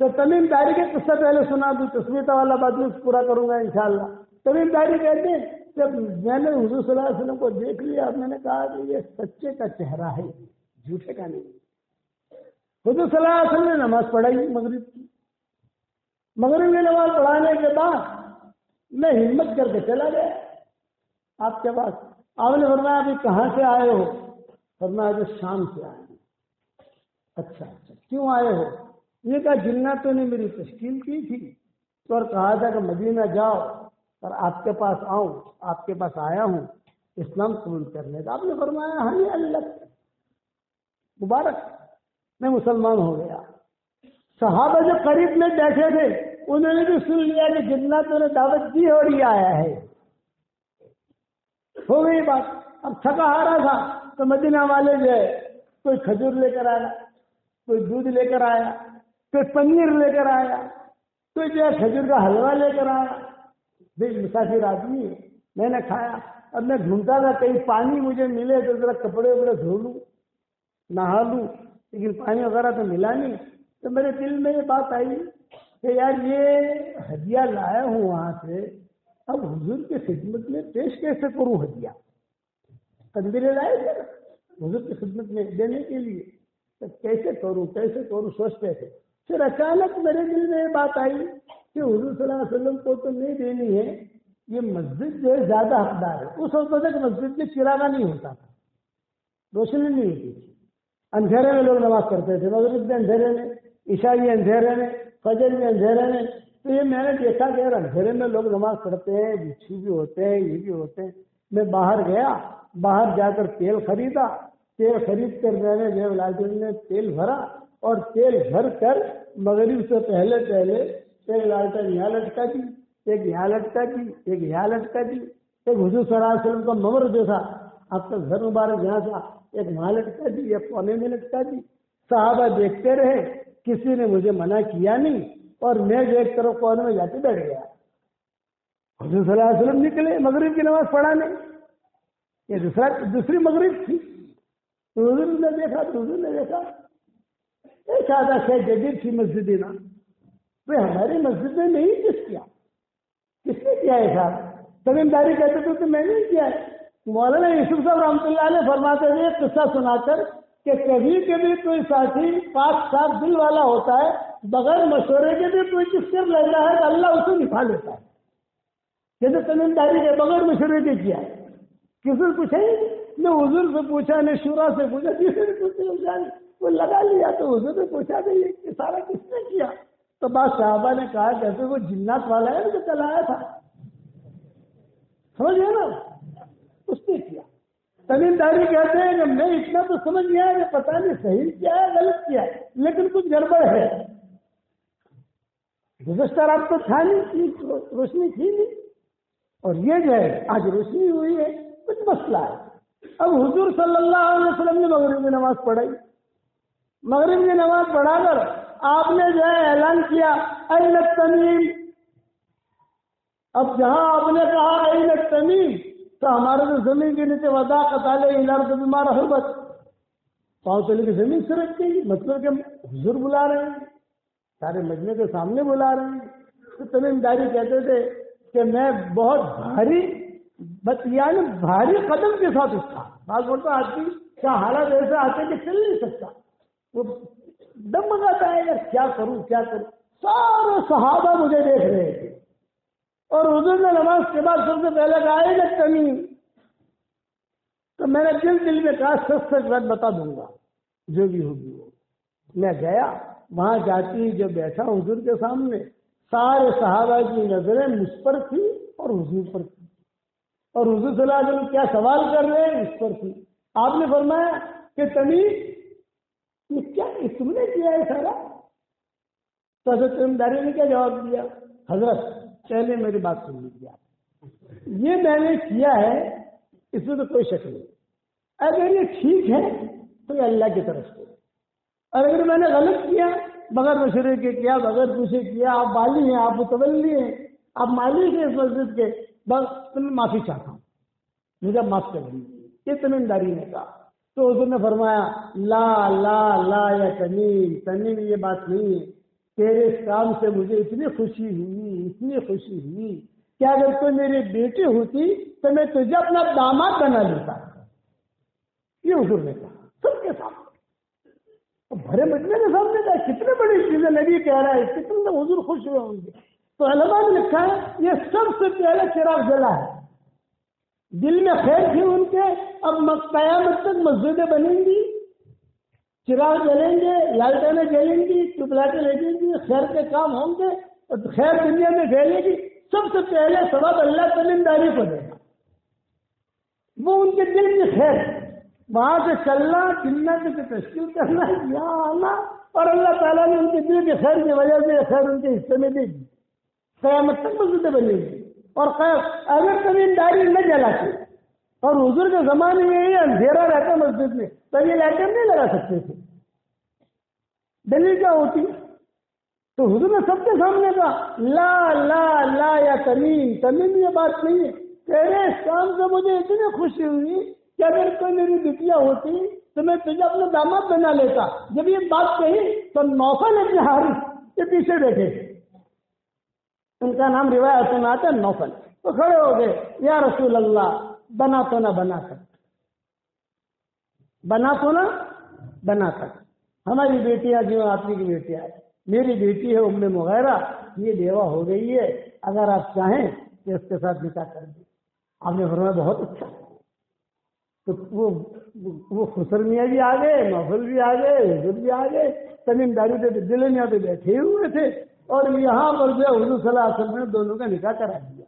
تو تمیمداری کے قصہ پہلے سنا دوں, تسلیتا والا بات میں پورا کروں گا انشاءاللہ. تمیمداری کہتے ہیں جب میں نے حضور صلی اللہ علیہ وسلم کو دیکھ لیا, میں نے کہا کہ یہ سچے کا چہرہ ہے, جھوٹے کا نہیں. حضور صلی اللہ علیہ وسلم نے نماز پڑھائی مغرب کی. مغرب کی نماز پڑھانے کے بعد میں ہمت کر کے چلا گیا آپ کے پاس. آپ نے فرمایا ابھی کہاں سے آئے ہو؟ فرمایا جو شام سے آئے ہیں. اچھا کیوں آئے ہو؟ یہ کہا جناتوں نے میری تشکیل کی تھی اور کہا تھا کہ مدینہ جاؤ اور آپ کے پاس آؤں، آپ کے پاس آیا ہوں اسلام قبول کرنے کا. آپ نے فرمایا ہاں اللہ مبارک، میں مسلمان ہو گیا. صحابہ جو قریب میں بیٹھے تھے انہوں نے بھی سن لیا کہ جناتوں نے دعوت دی اور یہ آیا ہے. ہو گئی بات. اب تھکا ہارا تھا تو مدینہ والے جو ہے کوئی کھجور لے کر آیا، کوئی دودھ لے کر آیا، کوئی پنیر لے کر آیا، کوئی جو ہے کھجور کا حلوہ لے کر آیا. بھائی مسافر آدمی ہے، میں نے کھایا. اب میں ڈھونڈتا تھا کہیں پانی مجھے ملے تو ذرا کپڑے وپڑے دھو لوں، نہا لوں، لیکن پانی وغیرہ تو ملا نہیں. تو میرے دل میں یہ بات آئی کہ یار یہ ہدیہ لایا ہوں وہاں سے، اب حضور کی خدمت میں پیش کیسے کروں ہدیہ؟ تدبیریں لائے تھے حضور کی خدمت میں دینے کے لیے، تو کیسے کروں سوچتے تھے. پھر اچانک میرے دل میں یہ بات آئی کہ حضور صلی اللہ علیہ وسلم کو تو نہیں دینی ہے، یہ مسجد جو ہے زیادہ حقدار ہے. اس وقت تک مسجد میں چراغا نہیں ہوتا تھا، روشنی نہیں ہوتی تھی، اندھیرے میں لوگ نماز پڑھتے تھے، مغرب بھی اندھیرے میں، عشاء بھی اندھیرے میں، فجر بھی اندھیرے میں. تو یہ میں نے دیکھا کہ اندھیرے میں لوگ نماز پڑھتے ہیں، بچھی بھی ہوتے ہیں، یہ بھی ہوتے ہیں. میں باہر گیا، باہر جا کر تیل خریدا، تیل خرید کر میں نے جو لالٹین میں تیل بھرا اور تیل بھر کر مغرب سے پہلے ایک لالٹین یہاں لٹکا دی، ایک یہاں لٹکا دی، ایک یہاں لٹکا دی. ایک حضور صلی اللہ علیہ وسلم کا ممر جو تھا آپ کا گھر مبارک جہاں تھا ایک وہاں لٹکا دی، ایک کونے میں لٹکا دی. صحابہ دیکھتے رہے، کسی نے مجھے منع کیا نہیں اور میں جو ایک طرف کونے میں جا کے بیٹھ گیا. حضور صلی اللہ علیہ وسلم نکلے مغرب کی نماز پڑھانے، یہ دوسری مغرب تھی. حضور نے دیکھا ایک آدھا شہ جدید تھی مسجد نا، وہ ہماری مسجد میں نہیں کس نے کیا ہے صاحب؟ تمیمداری کہتے تھے تو میں نے کیا ہے. مولانا یوسف صاحب رحمۃ اللہ علیہ فرماتے تھے ایک قصہ سنا کر کہ کبھی کبھی کوئی ساتھی پاک صاف دل والا ہوتا ہے، بغیر مشورے کے بھی کوئی چیز کر لیتا ہے تو اللہ اسے نبھا لیتا ہے. جیسے تمیمداری کے بغیر مشورے کے کیا ہے، کسی نے پوچھا ہی نہ حضور سے پوچھا نہ شورا سے پوچھا، کسی نے پوچھا وہ لگا لیا. تو حضور نے پوچھا کہ یہ سارا کس نے کیا؟ تو بعض صحابہ نے کہا کہتے وہ جنات والا ہے جو کل آیا تھا، سمجھ گیا نا، اس نے کیا. تمیمداری کہتے ہیں کہ میں اتنا تو سمجھ گیا کہ پتہ نہیں صحیح کیا ہے غلط کیا ہے، لیکن کچھ گڑبڑ ہے. گزشتہ رات تو تھا نہیں، روشنی تھی نہیں، اور یہ جو ہے آج روشنی ہوئی ہے، کچھ مسئلہ ہے. اب حضور صلی اللہ علیہ وسلم نے مغرب کی نماز پڑھائی. مغرب کی نماز پڑھا کر آپ نے جو ہے اعلان کیا این التمیم. اب جہاں آپ نے کہا این التمیم تو ہمارے تو زمین کے نیچے وضا قطالے الارض بما رحبت، پاؤں چلے کی زمین سے رکھ گئی. مطلب کہ حضور بلا رہے ہیں، سارے مجمع کے سامنے بلا رہے ہیں. تو تمیمداری کہتے تھے کہ میں بہت بھاری قدم کے ساتھ اٹھا. بعض بولتا آدمی کیا حالات ایسے آتے کہ چل نہیں سکتا، وہ دم منگاتا ہے یار کیا کروں. سارے صحابہ مجھے دیکھ رہے تھے اور حضور نے نماز کے بعد سب سے پہلے کہا ہے کہ تمیم. تو میں نے دل میں کہا سچ بات بتا دوں گا جو بھی ہوگی وہ. میں گیا وہاں جاتی جو بیٹھا حضور کے سامنے، سارے صحابہ کی نظریں مجھ پر تھی اور حضور پر تھی، اور حضور صلی اللہ علیہ وسلم کیا سوال کر رہے ہیں اس پر تھی. آپ نے فرمایا کہ تمیم یہ کیا تم نے کیا ہے سارا؟ تو حضرت تمیمداری نے کیا جواب دیا؟ حضرت پہلے میری بات سن لیجیے، یہ میں نے کیا ہے اس میں تو کوئی شک نہیں. اگر یہ ٹھیک ہے تو یہ اللہ کی طرف سے، اور اگر میں نے غلط کیا بغیر مشورے کے کیا، بغیر پوچھے کیا، آپ والی ہیں، آپ متولی ہیں، آپ مالک ہیں اس مسجد کے، بس تم معافی چاہتا ہوں، مجھے معاف کر دیجیے. یہ تمیمداری نے کہا. تو حضور نے فرمایا لا لا لا یا تمیم یہ بات نہیں ہے. تیرے اس کام سے مجھے اتنی خوشی ہوئی کہ اگر تو میری بیٹی ہوتی تو میں تجھے اپنا داماد بنا لیتا. یہ حضور نے کہا سب کے سامنے، بھرے مجمع کے سامنے کا. کتنے بڑی چیزیں نبی کہہ رہا ہے، کتنے حضور خوش ہوئے ہوں گے. تو علماء نے لکھا ہے یہ سب سے پہلے چراغ جلا ہے، دل میں خیر تھی ان کے، اب قیامت تک مسجدیں بنیں گی، چراغ جلیں گے، لالٹینیں جلیں گی، ٹیوب لائٹیں لگیں گی، خیر کے کام ہوں گے، خیر دنیا میں پھیلے گی، سب سے پہلے سبب اللہ زمینداری کو دے گا، وہ ان کے دل کی خیر، وہاں سے چلنا، جنت کی تشکیل کرنا، یہاں آنا، اور اللہ تعالیٰ نے ان کے دل کی خیر کی وجہ سے خیر ان کے حصے میں دے دی، قیامت تک مسجدیں بنے گی۔ اور اگر زمینداری نہ جلاتی اور حضور کے زمانے میں یہ اندھیرا رہتا مسجد میں تو یہ لائٹیں نہیں لگا سکتے تھے، دلیل کیا ہوتی؟ تو حضور نے سب کے سامنے کہا لا لا لا یا تمیم یہ بات نہیں ہے، تیرے اس کام سے مجھے اتنی خوشی ہوئی کہ اگر کوئی میری بیٹیاں ہوتی تو میں تجھے اپنا داماد بنا لیتا۔ جب یہ بات کہی تو نوفل ابن حارث یہ پیچھے بیٹھے، ان کا نام روایت میں آتا ہے نوفل، تو کھڑے ہو گئے، یا رسول اللہ بنا تو نہ بنا سکتے، بنا تو نہ بنا سکتے، ہماری بیٹیاں جو آپ کی بیٹیاں ہیں، میری بیٹی ہے ام مغیرہ، یہ بیوہ ہو گئی ہے، اگر آپ چاہیں کہ اس کے ساتھ نکاح کر دیں۔ آپ نے فرمایا بہت اچھا، تو وہ خسر میاں بھی آ گئے، نوفل بھی آ گئے، حضور بھی آ گئے، تمیم داری پہ دل میاں پہ بیٹھے ہوئے تھے، اور یہاں پر جو حضور صلی اللہ علیہ وسلم نے دونوں کا نکاح کرا دیا۔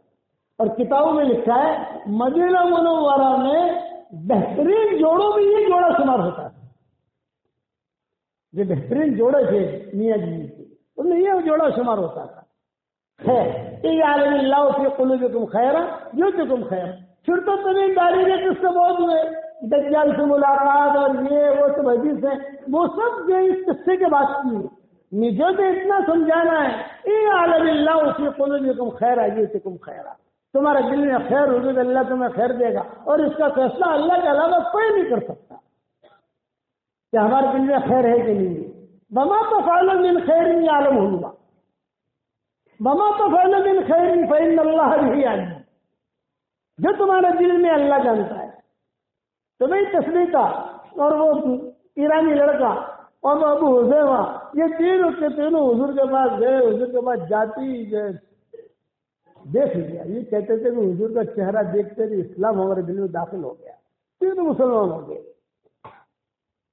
اور کتابوں میں لکھا ہے مدینہ منورہ میں بہترین جوڑوں میں یہ جوڑا شمار ہوتا تھا، جو بہترین جوڑے تھے میاں جی کے ان میں یہ جوڑا شمار ہوتا تھا۔ خیر یعلم اللہ فی قلوبکم خیرا یؤتکم خیرا۔ پھر تو تمیم داری کے قصے بہت ہوئے، دجال سے ملاقات اور یہ وہ سب حدیث ہیں، وہ سب جو اس قصے کے بات کی، مجھے تو اتنا سمجھانا ہے یعلم اللہ فی قلوبکم خیرا یؤتکم خیرا، تمہارے دل میں خیر ہوگی تو اللہ تمہیں خیر دے گا، اور اس کا فیصلہ اللہ کے علاوہ کوئی نہیں کر سکتا کہ ہمارے دل میں خیر ہے کہ نہیں۔ وما تفعلوا من خیر یعلمہ اللہ، وما تفعلوا من خیر فإن اللہ به علیم، جو تمہارے دل میں اللہ جانتا ہے۔ تو بھائی تسلیح کا اور وہ ایرانی لڑکا اور وہ ابو حذیفہ یہ تینوں کے تینوں حضور کے پاس گئے، حضور کے پاس جاتی گئے، دیکھ لیا، یہ کہتے تھے کہ حضور کا چہرہ دیکھتے تھے اسلام ہمارے دل میں داخل ہو گیا، تینوں مسلمان ہو گئے،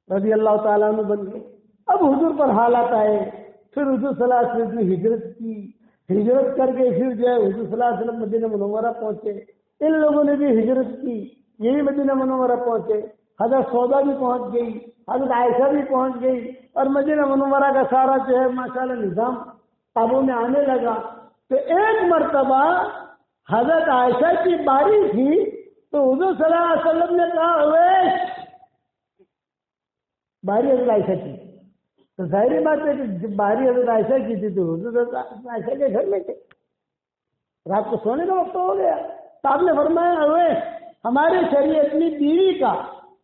رضی اللہ تعالیٰ عنہ بن گئے۔ اب حضور پر حالات آئے، پھر حضور صلی اللہ علیہ وسلم نے ہجرت کی، ہجرت کر کے پھر جو ہے حضور صلی اللہ علیہ وسلم مدینہ منورہ پہنچے، ان لوگوں نے بھی ہجرت کی، یہی مدینہ منورہ پہنچے، حضرت سودا بھی پہنچ گئی، حضرت عائشہ بھی پہنچ گئی، اور مدینہ منورہ کا سارا جو ہے ماشاءاللہ نظام قابو میں آنے لگا۔ تو ایک مرتبہ حضرت عائشہ کی باری تھی تو حضور صلی اللہ علیہ وسلم نے کہا اویس، باری حضرت عائشہ کی، تو ظاہری بات ہے کہ جب باری حضرت عائشہ کی تھی تو حضور حضرت عائشہ کے گھر میں تھے، رات کو سونے کا وقت ہو گیا، تو آپ نے فرمایا اویس ہماری شریعت میں بیوی کا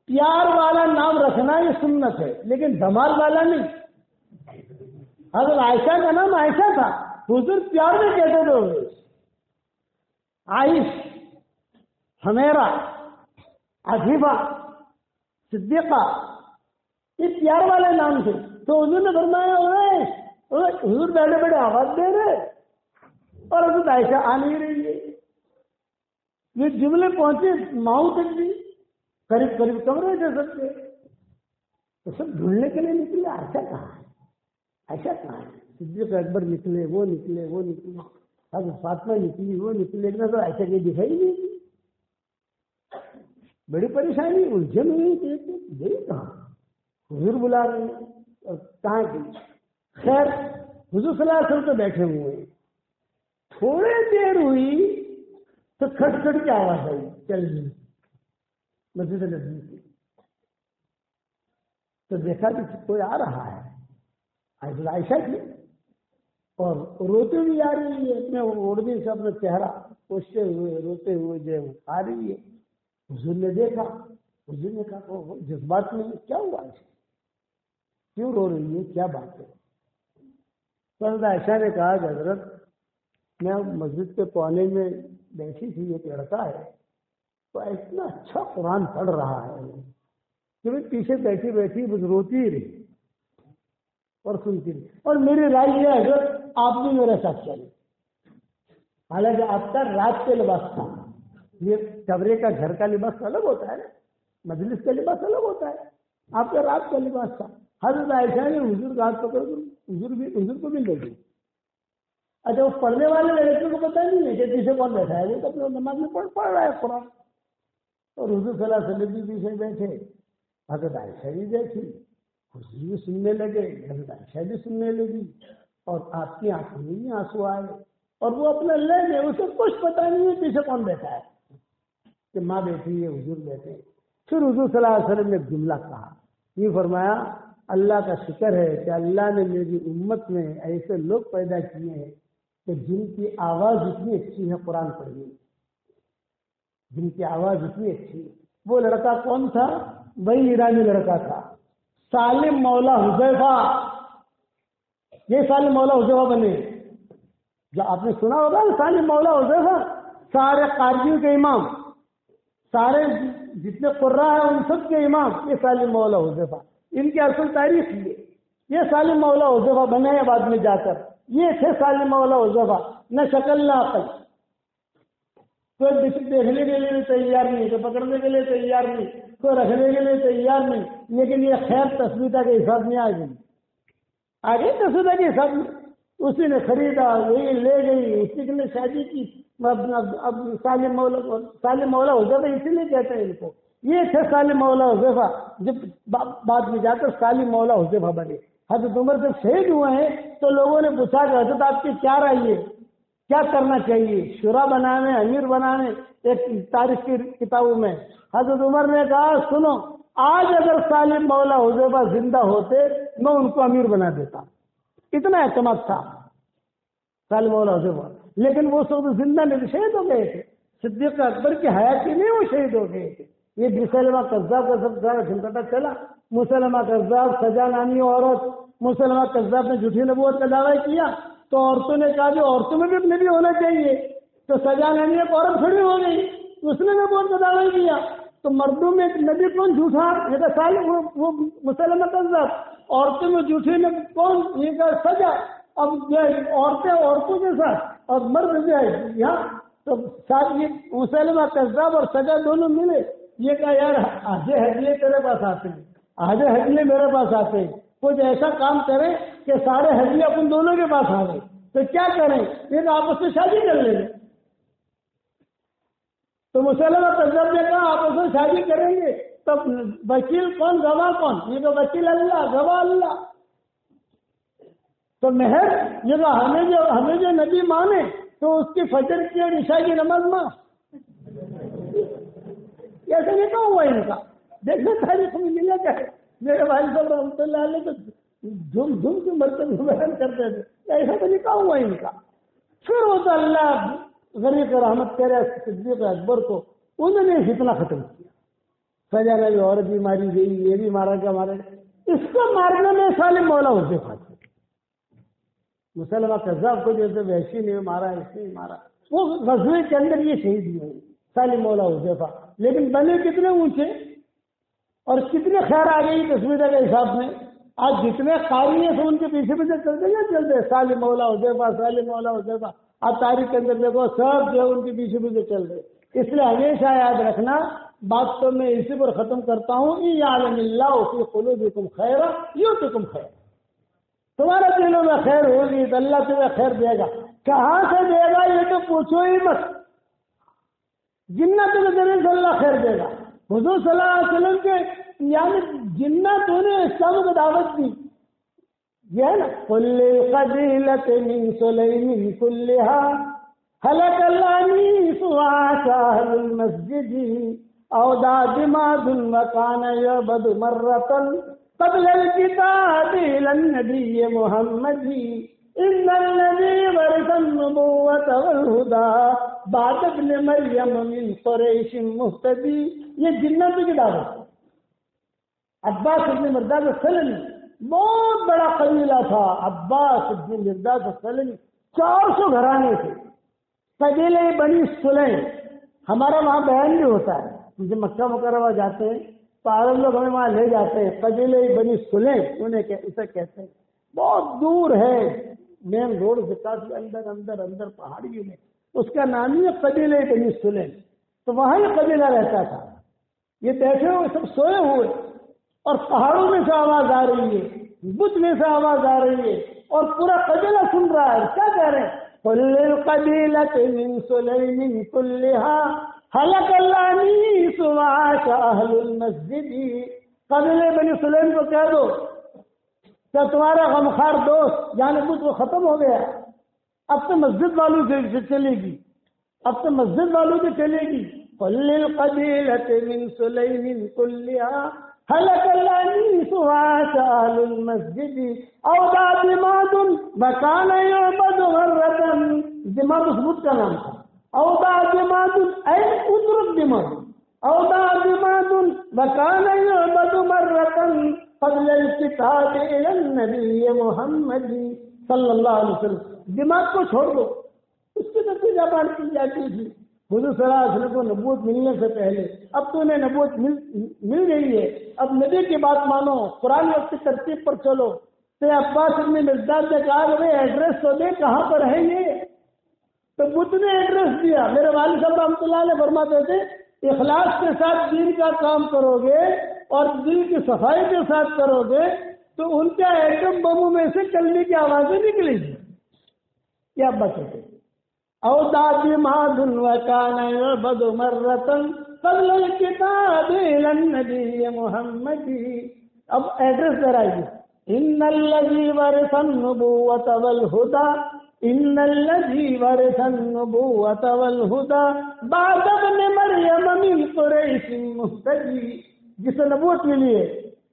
پیار والا نام رکھنا یہ سنت ہے لیکن دھمال والا نہیں۔ حضرت عائشہ کا نام عائشہ تھا، حضور پیار میں کہتے تھے عائش، حمیرہ، عفیفہ، صدیقہ، یہ پیار والے نام تھے۔ تو حضور نے فرمایا حضور بیٹھے بیٹھے آواز دے رہے اور حضرت عائشہ آ نہیں رہی ہے، یہ جملے پہنچے ماؤں تک بھی، قریب قریب کمرے تھے سب کے، تو سب ڈھونڈنے کے لیے نکلے عائشہ کہاں ہے، عائشہ کہاں ہے، صدیق اکبر نکلے، وہ نکلے، وہ نکلے، حضرت فاطمہ نکلی، وہ نکلے، لیکن تو عائشہ کی دکھائی نہیں دی، بڑی پریشانی الجھن ہوئی کہ گئی کہاں، حضور بلا رہے ہیں اور کہاں گئی۔ خیر حضور صلی اللہ علیہ وسلم تو بیٹھے ہوئے ہیں، تھوڑے دیر ہوئی تو کھٹ کھٹ کی آواز آئی چل گئی مسجد نبوی کی، تو دیکھا کہ کوئی آ رہا ہے، حضرت عائشہ کی، اور روتے ہوئی آ رہی ہے، اپنے اوڑھنے سے اپنا چہرہ پوچھتے ہوئے روتے ہوئے جو ہے وہ آ رہی ہے۔ حضور نے دیکھا، حضور نے کہا جذبات میں کیا ہوا ہے، کیوں رو رہی ہے، کیا بات ہے؟ تو حضرت عائشہ نے کہا کہ حضرت میں مسجد کے کونے میں بیٹھی تھی، ایک لڑکا ہے تو اتنا اچھا قرآن پڑھ رہا ہے کہ میں پیچھے بیٹھی بیٹھی بس روتی ہی رہی اور سنتی رہی، اور میری رائے یہ ہے حضرت آپ بھی میرے ساتھ چلیں۔ حالانکہ آپ کا رات کے لباس تھا. یہ کمرے کا گھر کا لباس الگ ہوتا ہے نا, مجلس کا لباس الگ ہوتا ہے, آپ کا رات کا لباس تھا. حضرت عائشہ نے حضور کا ہاتھ پکڑ کر حضور کو بھی لے گئی. اچھا, وہ پڑھنے والے لڑکے کو پتا نہیں ہے کہ پیچھے کون بیٹھا ہے, وہ تو اپنے نماز میں پڑھ رہا ہے قرآن, اور حضور صلی اللہ علیہ وسلم بھی پیچھے بیٹھے, حضرت عائشہ بھی بیٹھی, حضور بھی سننے لگے, حضرت عائشہ بھی سننے لگی, اور آپ کی آنکھوں میں بھی آنسو آئے, اور وہ اپنا لے گئے, اسے کچھ پتا نہیں ہے پیچھے کون بیٹھا ہے, کہ ماں بیٹھی ہے, حضور بیٹھے. پھر حضور صلی اللہ علیہ وسلم نے جملہ کہا, یہ فرمایا اللہ کا شکر ہے کہ اللہ نے میری امت میں ایسے لوگ پیدا کیے ہیں کہ جن کی آواز اتنی اچھی ہے قرآن پڑھنے, جن کی آواز اتنی اچھی ہے. وہ لڑکا کون تھا؟ وہی ایرانی لڑکا تھا, سالم مولا حذیفہ. یہ سالم مولا حذیفہ بنے, جو آپ نے سنا ہوگا سالم مولا حذیفہ, سارے قاریوں کے امام, سارے جتنے قرہ ہیں ان سب کے امام, یہ سالم مولا حذیفہ. ان کی اصل تاریخ یہ سالم مولا حذیفہ بنے ہیں بعد میں جا کر. یہ تھے سالم مولا حذیفہ, نہ شکل نہ عقل, کوئی دیکھنے کے لیے تیار نہیں, کوئی پکڑنے کے لیے تیار نہیں, کوئی رکھنے کے لیے تیار نہیں. لیکن یہ خیر تسبیحہ کے حساب میں آگے تسبیحہ کے حساب میں اسی نے خریدا, وہی لے گئی, اسی کے لیے شادی کی. اب سالم مولا حذیفہ اسی لیے کہتے ہیں ان کو. یہ تھے سالم مولا حذیفہ, جب بعد میں جا کر سالم مولا حذیفہ بنے. حضرت عمر جب شہید ہوئے ہیں تو لوگوں نے پوچھا کہ حضرت آپ کی کیا رائے ہے, کیا کرنا چاہیے, شورا بنانے, امیر بنانے. ایک تاریخ کی کتابوں میں حضرت عمر نے کہا سنو, آج اگر سالم مولا حذیفہ زندہ ہوتے میں ان کو امیر بنا دیتا. اتنا اعتماد تھا سالم مولا حذیفہ. لیکن وہ سب زندہ نہیں, شہید ہو گئے تھے. صدیق اکبر کی حیاتی میں وہ شہید ہو گئے تھے. یہ مسلمہ کذاب کا سب سارا جھنکٹا چلا. مسلمہ کذاب, سجا نامی عورت, مسلمہ کذاب نے جھوٹی نبوت کا دعویٰ کیا تو عورتوں نے کہا جو عورتوں میں بھی نبی ہونا چاہیے, تو سجا نامی ایک عورت کھڑی ہو گئی, اس نے نبوت کا دعویٰ کیا. تو مردوں میں نبی کون جھوٹا, یہ کہ سال وہ مسلمہ کذاب. عورتوں میں جھوٹی نبی کون, یہ کہ سجا. اب جو ہے عورتیں عورتوں کے ساتھ اور مرد جو ہے یہاں, تو ساتھ یہ مسلمہ کذاب اور سجا دونوں ملے. یہ کہا یار آدھے ہڈیے تیرے پاس آتے ہیں, آدھے ہڈیے میرے پاس آتے ہیں, کچھ ایسا کام کریں کہ سارے ہڈیے اپن دونوں کے پاس آ گئے. تو کیا کریں, یہ آپس میں شادی کر لیں گے. تو مسلمہ کذاب نے کہا آپس میں شادی کریں گے. تب وکیل کون, گواہ کون, یہ تو وکیل اللہ, گواہ اللہ. تو مہر یہ تو ہمیں جو نبی مانے تو اس کی فجر کی اور عشاء کی نماز ماں, ایسا نہیں کہا ہوا ان کا. دیکھنا تاریخ میں ملا کیا ہے. میرے بھائی صاحب رحمۃ اللہ علیہ تو جھم جھم کے مرتبہ بیان کرتے تھے, ایسا تو نہیں کہا ہوا ان کا. پھر وہ تو اللہ غریب رحمت کرے صدیق اکبر کو, انہوں نے فتنہ ختم کیا. سجا نے بھی عورت بھی ماری گئی, یہ بھی مارا گیا, مارا گیا. اس کو مارنے میں سالم مولا حذیفہ تھے. مسلمہ کذاب کو جیسے وحشی نے مارا, اس نے مارا, وہ غزوے کے اندر یہ شہید ہوئے سالم مولا حذیفہ. لیکن بنے کتنے اونچے اور کتنے خیر آ گئی تصویروں کے حساب میں. آج جتنے قاری ہیں ان کے پیچھے پیچھے چلتے یا چلتے سالم مولا حذیفہ, سالم مولا حذیفہ. آپ تاریخ کے اندر دیکھو سب جو ان کے پیچھے پیچھے چل رہے. اس لیے ہمیشہ یاد رکھنا, بات تو میں اسی پر ختم کرتا ہوں, یعلم اللہ فی قلوبکم خیرا یؤتکم خیر. تمہارے دلوں میں خیر ہوگی تو اللہ تمہیں خیر دے گا. کہاں سے دے گا یہ تو پوچھو ہی مت. جنت کے ذریعے سے اللہ خیر دے گا. حضور صلی اللہ علیہ وسلم کے یعنی جنتوں نے اسلام کو دعوت دی. یہ ہے نا, کل قبیلۃ من سلیم کلھا هلك الانیس وعاشاہ المسجد اودا دماغ وکان یعبد مرۃ قبل الكتاب الى النبی محمد ان الذي ورث النبوة والهدى بعد ابن مریم من قریش مہتدی. یہ جنتوں کی دعوت. عباس ابن مرداد السلمی بہت بڑا قبیلہ تھا. عباس ابن مرداد السلمی 400 گھرانے تھے. قبیلے بنی سلیم, ہمارا وہاں بیان بھی ہوتا ہے. جب مکہ مکرمہ جاتے ہیں تو عرب لوگ ہمیں وہاں لے جاتے ہیں. قبیلے بنی سلیم انہیں اسے کہتے ہیں. بہت دور ہے, مین روڈ سے کافی اندر اندر اندر پہاڑیوں میں اس کا نام ہی قبیلہ بنی سلیم. تو وہاں یہ قبیلہ رہتا تھا. یہ بیٹھے ہوئے سب سوئے ہوئے اور پہاڑوں میں سے آواز آ رہی ہے, بت میں سے آواز آ رہی ہے اور پورا قبیلہ سن رہا ہے. کیا کہہ رہے ہیں؟ قبیلۃ من سلیم کلھا ہلک الانیس وعاش اہل المسجد. قبیلہ بنی سلیم کو کہہ دو کہ تمہارا غمخوار دوست یعنی بت وہ ختم ہو گیا, اب تو مسجد والوں سے چلے گی, اب تو مسجد والوں سے چلے گی. للقبیلۃ من سلیم کلھا هلك الانيس وعاش اهل المسجد اوضع دماد وكان يعبد مرة. دماد اس بت کا نام تھا. اوضع دماد اي اترك دماد اوضع دماد وكان يعبد مرة قبل الكتاب الى النبي محمد صلی اللہ علیہ وسلم. دماغ کو چھوڑ دو, اس کی تو پوجا پاٹ کی جاتی تھی حضور صلی اللہ علیہ وسلم کو نبوت ملنے سے پہلے. اب تو انہیں نبوت مل گئی ہے, اب نبی کی بات مانو, قرآن وقت کی ترتیب پر چلو. تو عباس ابن مرداد نے کہا کہ ایڈریس تو دے کہاں پر ہے یہ. تو بت نے ایڈریس دیا. میرے والد صاحب رحمۃ اللہ علیہ فرماتے تھے اخلاص کے ساتھ دین کا کام کرو گے اور دل کی صفائی کے ساتھ کرو گے تو ان کے ایٹم بموں میں سے چلنے کی آوازیں نکلیں گی. کیا بچے اوضع دماد وكان يعبد مرة قبل الكتاب الى النبي محمد. اب ایڈریس ذرائیے. ان الذي ورث النبوة والهدى ان الذي ورث النبوة والهدى بعد ابن مريم من قریش مهتدی. جسے نبوت ملی ہے,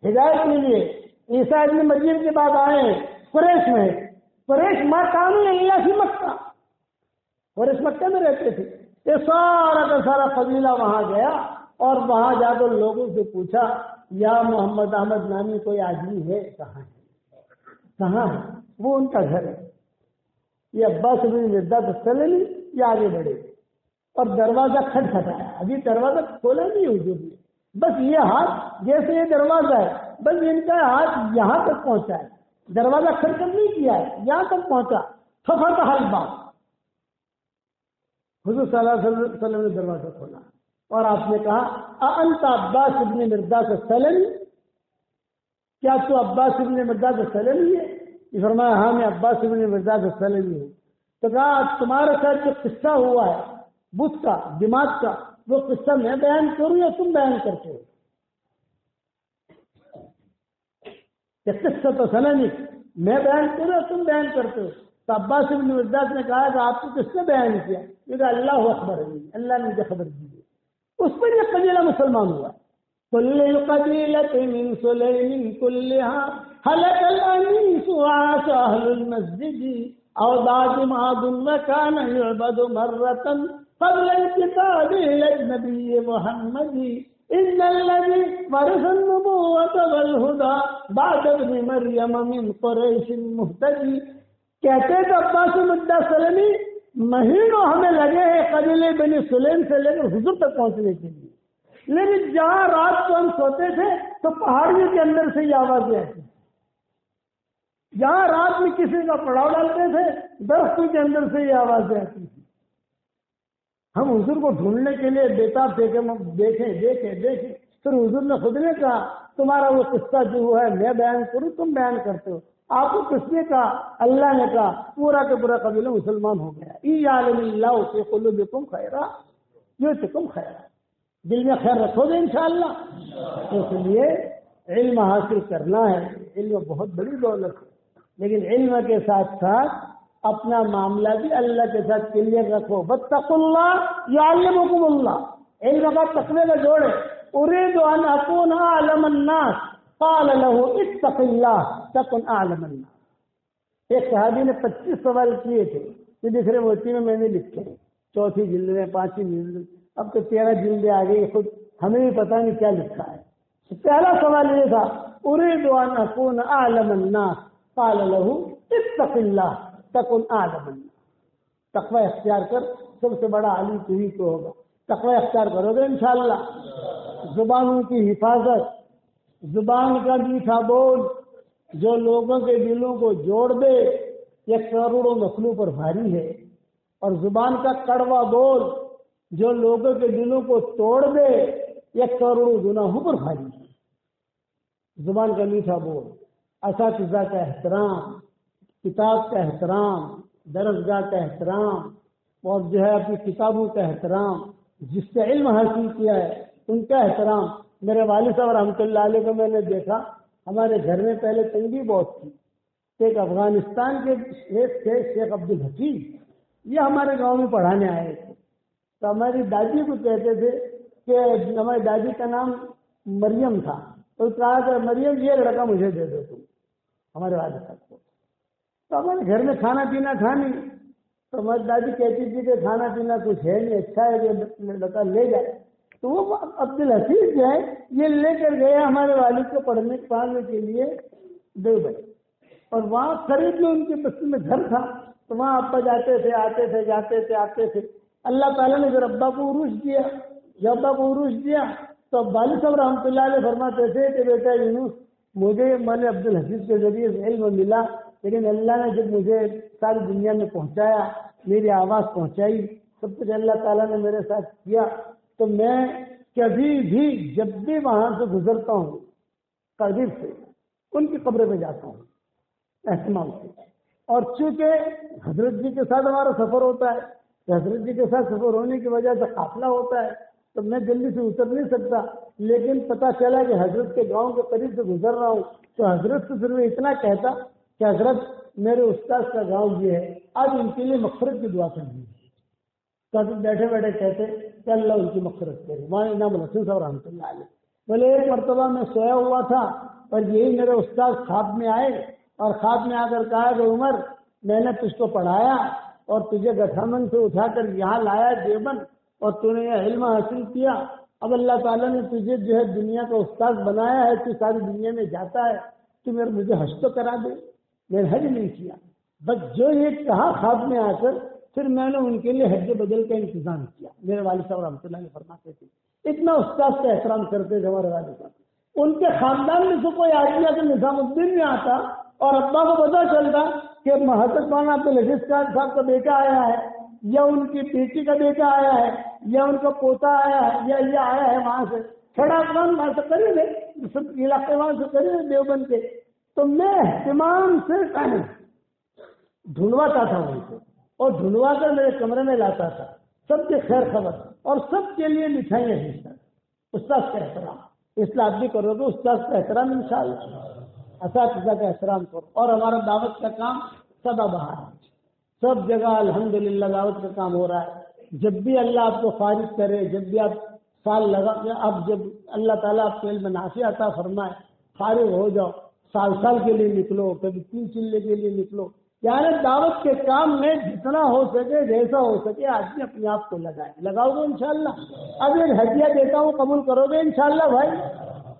ہدایت ملی ہے, عیسیٰ ابن مریم کے بعد آئے قریش میں. قریش ما کانوا الا فی مکہ, اور اس مکہ میں رہتے تھے. یہ سارا کا سارا قبیلہ وہاں گیا اور وہاں جا کر لوگوں سے پوچھا یا محمد احمد نامی کوئی آدمی ہے؟ کہاں ہے, کہاں ہے؟ وہ ان کا گھر ہے. یہ عباس بن مرداد السلمی یہ آگے بڑھے اور دروازہ کھٹکھٹایا. ابھی دروازہ کھولا نہیں حضور نے, بس یہ ہاتھ جیسے یہ دروازہ ہے بس ان کا ہاتھ یہاں تک پہنچا ہے, دروازہ کھٹکھٹ نہیں کیا ہے, یہاں تک پہنچا. ففتح الباب. حضور صلی اللہ علیہ وسلم نے دروازہ کھولا اور آپ نے کہا انت عباس ابن مرداد السلمی, کیا تو عباس ابن مرداد السلمی ہے؟ یہ فرمایا ہاں میں عباس ابن مرداد السلمی ہوں. تو کہا تمہارے ساتھ جو قصہ ہوا ہے بت کا دماغ کا, وہ قصہ میں بیان کروں یا تم بیان کرتے ہو؟ کہ قصہ تو سلمی میں بیان کروں یا تم بیان کرتے ہو؟ تو عباس ابن مرداد نے کہا کہ آپ کو کس نے بیان کیا؟ یہ اللہ اکبر ہے, اللہ نے مجھے خبر دی. اس پر یہ قبیلہ مسلمان ہوا. کل القبیلۃ من سلیم کلھا ہلک الانیس وعاش اہل المسجد اوضع دماد وكان يعبد مرة قبل الكتاب الى النبي محمد ان الذي ورث النبوة والهدى بعد ابن مريم من قریش مهتدی. کہتے تو عباس بن مرداد السلمی مہینوں ہمیں لگے ہیں قبیلے بنی سلیم سے لے کر حضور تک پہنچنے کے لیے, لیکن جہاں رات کو ہم سوتے تھے تو پہاڑیوں کے اندر سے یہ آوازیں آتی, جہاں رات میں کسی کا پڑاؤ ڈالتے تھے درختوں کے اندر سے یہ آوازیں آتی تھی. ہم حضور کو ڈھونڈنے کے لیے بیتاب تھے کہ دیکھیں. پھر حضور نے خود نے کہا تمہارا وہ قصہ جو ہوا ہے میں بیان کروں تم بیان کرتے ہو. آپ کو کس نے کہا؟ اللہ نے کہا. پورا کا پورا قبیلہ مسلمان ہو گیا. یعلم اللہ فی قلوبکم خیرا یؤتکم خیرا. دل میں خیر رکھو گے انشاءاللہ. اس لیے علم حاصل کرنا ہے, علم بہت بڑی دولت ہے, لیکن علم کے ساتھ ساتھ اپنا معاملہ بھی اللہ کے ساتھ کلیئر رکھو. واتقوا اللہ یعلمکم اللہ. علم کا تقوی کا جوڑ ہے. اريد ان اكون اعلم الناس قال له اتق الله تكن اعلم الناس. ایک صحابی نے 25 سوال کیے تھے, یہ دوسرے موتی میں نے لکھے, 4 جلد میں 5 جلد, اب تو 13 جلدیں آ گئی, خود ہمیں بھی پتہ نہیں کیا لکھا ہے. پہلا سوال یہ تھا اريد ان اكون اعلم الناس قال له اتق الله تكن اعلم الناس. تقوی اختیار کر, سب سے بڑا عالم تو ہی تو ہوگا. تقوی اختیار کرو گے انشاءاللہ. زبانوں کی حفاظت, زبان کا میٹھا بول جو لوگوں کے دلوں کو جوڑ دے, یہ کروڑوں مخلوق پر بھاری ہے. اور زبان کا کڑوا بول جو لوگوں کے دلوں کو توڑ دے یہ کروڑوں گناہوں پر خالی ہے۔ زبان کا میٹھا بول، اساتذہ کا احترام، کتاب کا احترام، درسگاہ کا احترام، اور جو ہے اپنی کتابوں کا احترام، جس سے علم حاصل کیا ہے ان کا احترام۔ میرے والد صاحب رحمۃ اللہ علیہ کو میں نے دیکھا، ہمارے گھر میں پہلے تنگی بہت تھی۔ ایک افغانستان کے شیخ تھے، شیخ عبدالحفیظ، یہ ہمارے گاؤں میں پڑھانے آئے تھے۔ تو ہماری دادی کو کہتے تھے کہ ہماری دادی کا نام مریم تھا، تو کہا کہ مریم یہ لڑکا مجھے دے دو تم، ہمارے والد صاحب کو۔ تو ہمارے گھر میں کھانا پینا تھا نہیں، تو ہماری دادی کہتی تھی کہ کھانا پینا کچھ ہے نہیں، اچھا ہے کہ لڑکا لے جائے۔ تو وہ عبدالحفیظ جو ہے یہ لے کر گیا ہمارے والد کو پڑھنے کے لیے دیوبند، اور وہاں قریب میں ان کے بستی میں گھر تھا، تو وہاں ابا جاتے تھے، آتے تھے، جاتے تھے، آتے تھے۔ اللہ تعالیٰ نے پھر ابا کو عروج دیا، جب ابا کو عروج دیا تو والد صاحب رحمۃ اللہ علیہ فرماتے تھے کہ بیٹا یونس، مجھے میں نے عبدالحفیظ کے ذریعے سے علم ملا، لیکن اللہ نے جب مجھے ساری دنیا میں پہنچایا، میری آواز پہنچائی، سب کچھ اللہ تعالیٰ نے میرے ساتھ کیا، تو میں کبھی بھی جب بھی وہاں سے گزرتا ہوں قریب سے ان کی قبر پہ جاتا ہوں اہتمام سے۔ اور چونکہ حضرت جی کے ساتھ ہمارا سفر ہوتا ہے، حضرت جی کے ساتھ سفر ہونے کی وجہ سے قافلہ ہوتا ہے، تو میں جلدی سے اتر نہیں سکتا، لیکن پتہ چلا کہ حضرت کے گاؤں کے قریب سے گزر رہا ہوں، تو حضرت سے صرف اتنا کہتا کہ حضرت میرے استاد کا گاؤں یہ ہے، آج ان کے لیے مغفرت کی دعا کر دیجیے۔ تو بیٹھے بیٹھے کہتے کہ اللہ ان کی مغفرت کرے۔ وہاں انعام الحسن صاحب رحمۃ اللہ علیہ بولے ایک مرتبہ میں سویا ہوا تھا اور یہی میرے استاد خواب میں آئے، اور خواب میں آ کر کہا کہ عمر، میں نے تجھ کو پڑھایا اور تجھے گٹھامن سے اٹھا کر یہاں لایا دیوبند، اور تو نے یہ علم حاصل کیا، اب اللہ تعالیٰ نے تجھے جو ہے دنیا کا استاد بنایا ہے، تو ساری دنیا میں جاتا ہے، تو مجھے حج تو کرا دے۔ میں نے حج نہیں کیا، بس جو یہ کہا خواب میں آ کر، پھر میں نے ان کے لیے حج بدل کا انتظام کیا۔ میرے والد صاحب رحمۃ اللہ علیہ فرماتے تھے، اتنا استاد کا احترام کرتے تھے ہمارے والد صاحب۔ ان کے خاندان میں سے کوئی آدمی اگر نظام الدین میں آتا اور ابا کو پتا چلتا کہ حضرت مولانا عبدالحفیظ صاحب کا بیٹا آیا ہے، یا ان کی بیٹی کا بیٹا آیا ہے، یا ان کا پوتا آیا ہے، یا یہ آیا ہے وہاں سے کھڑا افغان وہاں سے کرے گے، علاقے وہاں سے کرے گے دیوبند کے، تو میں اہتمام سے ڈھونڈواتا تھا ان کو، اور ڈھونڈوا کر میرے کمرے میں لاتا تھا، سب کی خیر خبر اور سب کے لیے مٹھائیاں بھیجتا۔ استاد کا احترام اس لیے آپ بھی کرو گے، استاد کا احترام انشاءاللہ، اساتذہ کا احترام کرو۔ اور ہمارا دعوت کا کام سدا بہار ہے، سب جگہ الحمدللہ دعوت کا کام ہو رہا ہے۔ جب بھی اللہ آپ کو فارغ کرے، جب بھی آپ سال لگا، اب جب اللہ تعالیٰ آپ کے علم نافع عطا فرمائے، فارغ ہو جاؤ، سال کے لیے نکلو، کبھی 3 چلے کے لیے نکلو، یعنی دعوت کے کام میں جتنا ہو سکے، جیسا ہو سکے آدمی اپنے آپ کو لگاؤ گے انشاءاللہ۔ اب ایک ہدیہ دیتا ہوں، قبول کرو گے انشاءاللہ بھائی؟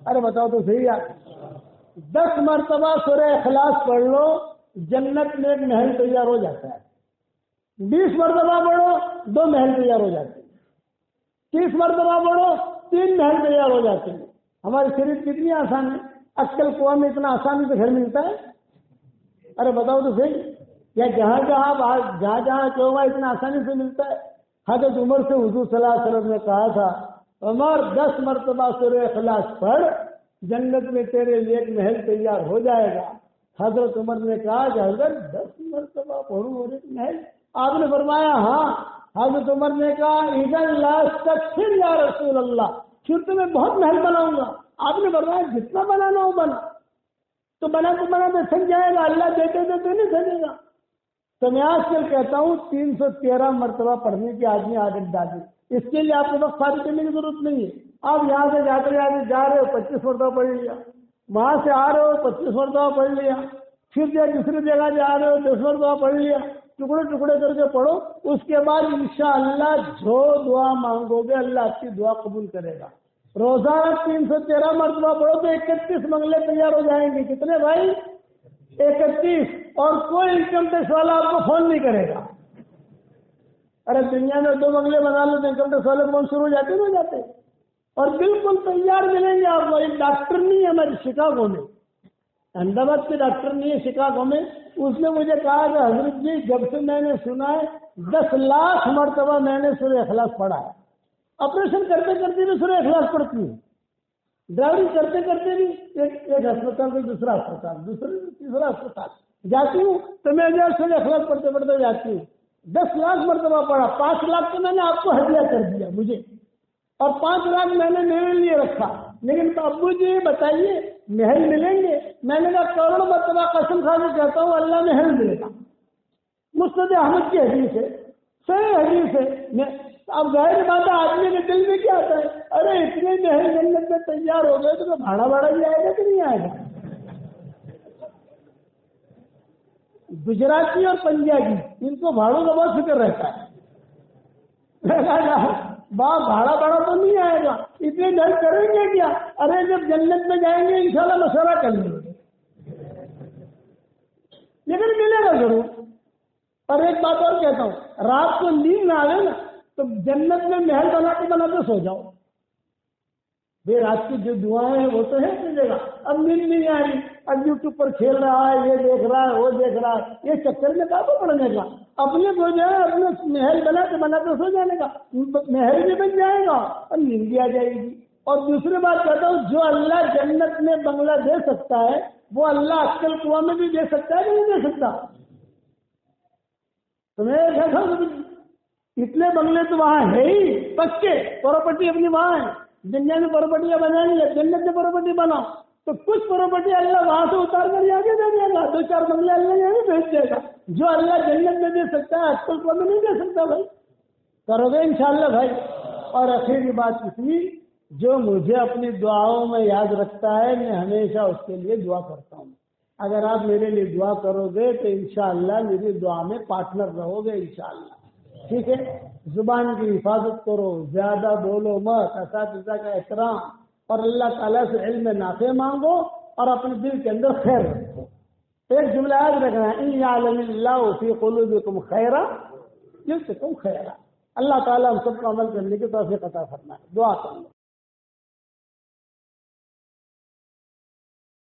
ارے بتاؤ تو صحیح یار، 10 مرتبہ سورہ اخلاص پڑھ لو، جنت میں ایک محل تیار ہو جاتا ہے۔ 20 مرتبہ پڑھو، 2 محل تیار ہو جاتے ہیں۔ 30 مرتبہ پڑھو، 3 محل تیار ہو جاتے ہیں۔ ہماری شریعت کتنی آسان ہے، اکل کنواں میں اتنا آسانی سے گھر ملتا ہے؟ ارے بتاؤ تو صحیح، یا جہاں جہاں کنواں اتنا آسانی سے ملتا ہے؟ حضرت عمر سے حضور صلی اللہ علیہ وسلم نے کہا تھا، عمر 10 مرتبہ سورہ اخلاص پڑھ، جنت میں تیرے لیے ایک محل تیار ہو جائے گا۔ حضرت عمر نے کہا کہ حضرت 10 مرتبہ پڑھوں اور ایک محل؟ آپ نے فرمایا ہاں۔ حضرت عمر نے کہا اذن لا استکثر یا رسول اللہ، پھر تو میں بہت محل بناؤں گا۔ آپ نے فرمایا جتنا بنانا ہو بنا، تو بناتے تھک جائے گا، اللہ دیتے نہیں تھکے گا۔ تو میں آج کل کہتا ہوں 313 مرتبہ پڑھنے کی آدمی عادت ڈالی، اس کے لیے آپ کو وقت فارغ کرنے کی ضرورت نہیں ہے۔ آپ یہاں سے جاتے جا رہے ہو 25 مرتبہ پڑھ لیا، وہاں سے آ رہے ہو 25 مرتبہ پڑھ لیا، پھر جو دوسری جگہ جا رہے ہو 10 مرتبہ پڑھ لیا، ٹکڑے کر کے پڑھو، اس کے بعد انشاءاللہ جو دعا مانگو گے اللہ آپ کی دعا قبول کرے گا۔ روزانہ 313 مرتبہ پڑھو تو 31 بنگلے تیار ہو جائیں گے۔ کتنے بھائی؟ 31۔ اور کوئی انکم ٹیکس والا آپ کو فون نہیں کرے گا۔ ارے دنیا میں 2 بنگلے بنا لو تو انکم ٹیکس والے فون شروع ہو جاتے اور بالکل تیار ملیں گے آپ کو۔ ایک ڈاکٹر نہیں ہے ہمارے شکاگو میں، احمد آباد کے ڈاکٹر نے شکاگو میں، اس نے مجھے کہا کہ حضرت جی جب سے میں نے سنا ہے 10 لاکھ مرتبہ میں نے سورہ اخلاص پڑھا ہے. آپریشن کرتے کرتے بھی سورہ اخلاص پڑھتی ہوں، ڈرائیونگ کرتے کرتے بھی ایک ہسپتال سے دوسرا ہسپتال، دوسرے سے تیسرا ہسپتال جاتی ہوں تو میں جو سورہ اخلاص پڑھتے پڑھتے جاتی ہوں. 10 لاکھ مرتبہ پڑھا. 5 لاکھ تو میں نے آپ کو ہدیہ کر دیا مجھے، اور 5 لاکھ میں نے میرے لیے رکھا. لیکن تو ابو جی بتائیے محل ملیں گے؟ میں نے کہا کروڑوں مرتبہ قسم کھا کے کہتا ہوں اللہ محل ملے گا. مسند احمد کی حدیث ہے، صحیح حدیث ہے. اب ظاہر بات ہے آدمی کے دل میں کیا آتا ہے، ارے اتنے محل جنت میں تیار ہو گئے تو بھاڑا بھاڑا بھی آئے گا کہ نہیں آئے گا؟ گجراتی اور پنجابی ان کو بھاڑوں کا بہت فکر رہتا ہے. بھاڑا بھاڑا تو نہیں آئے گا، اتنے گھر کریں گے کیا؟ ارے جب جنت میں جائیں گے انشاءاللہ مشورہ کر لیں گے، لیکن ملے گا ضرور. اور ایک بات اور کہتا ہوں، رات کو نیند نہ آئے نا تو جنت میں محل بناتے بناتے سو جاؤ. بھائی رات کی جو دعائیں ہیں وہ تو ہے ملے گا. اب نیند نہیں آ رہی، اب یوٹیوب پر کھیل رہا ہے، یہ دیکھ رہا ہے وہ دیکھ رہا ہے، یہ چکر میں کہاں پڑنے کا؟ اپنے کو جو ہے اپنے محل بناتے سو جانے کا، محل بھی بن جائے گا اور نیند بھی آ جائے گی. اور دوسری بات کہتا ہوں، جو اللہ جنت میں بنگلہ دے سکتا ہے وہ اللہ عقل کنواں میں بھی دے سکتا ہے کہ نہیں دے سکتا؟ تمہیں کیسا اتنے بنگلے تو وہاں ہے ہی پکے، پراپرٹی اپنی وہاں ہے. دنیا میں پراپرٹیاں بنانی ہے، جنت میں پراپرٹی بناؤ تو کچھ پراپرٹی اللہ وہاں سے اتار کر آگے دے دے گا. 2-4 بنگلے اللہ یہاں بھیج دے گا. جو اللہ جنت میں دے سکتا ہے عقل کو میں نہیں دے سکتا. بھائی کرو گے انشاءاللہ بھائی. اور آخری بات اتنی، جو مجھے اپنی دعاؤں میں یاد رکھتا ہے میں ہمیشہ اس کے لیے دعا کرتا ہوں. اگر آپ میرے لیے دعا کرو گے تو انشاءاللہ میری دعا میں پارٹنر رہو گے انشاءاللہ. ٹھیک ہے؟ زبان کی حفاظت کرو، زیادہ بولو مت، اساتذہ کا احترام، اور اللہ تعالیٰ سے علم نافع مانگو اور اپنے دل کے اندر خیر رکھو. ایک جملہ یاد رکھنا ہے، ان یعلم اللہ فی قلوبکم خیرا یؤتکم خیرا. اللہ تعالیٰ ہم سب کو عمل کرنے کی توفیق عطا فرمائے. دعا کرو.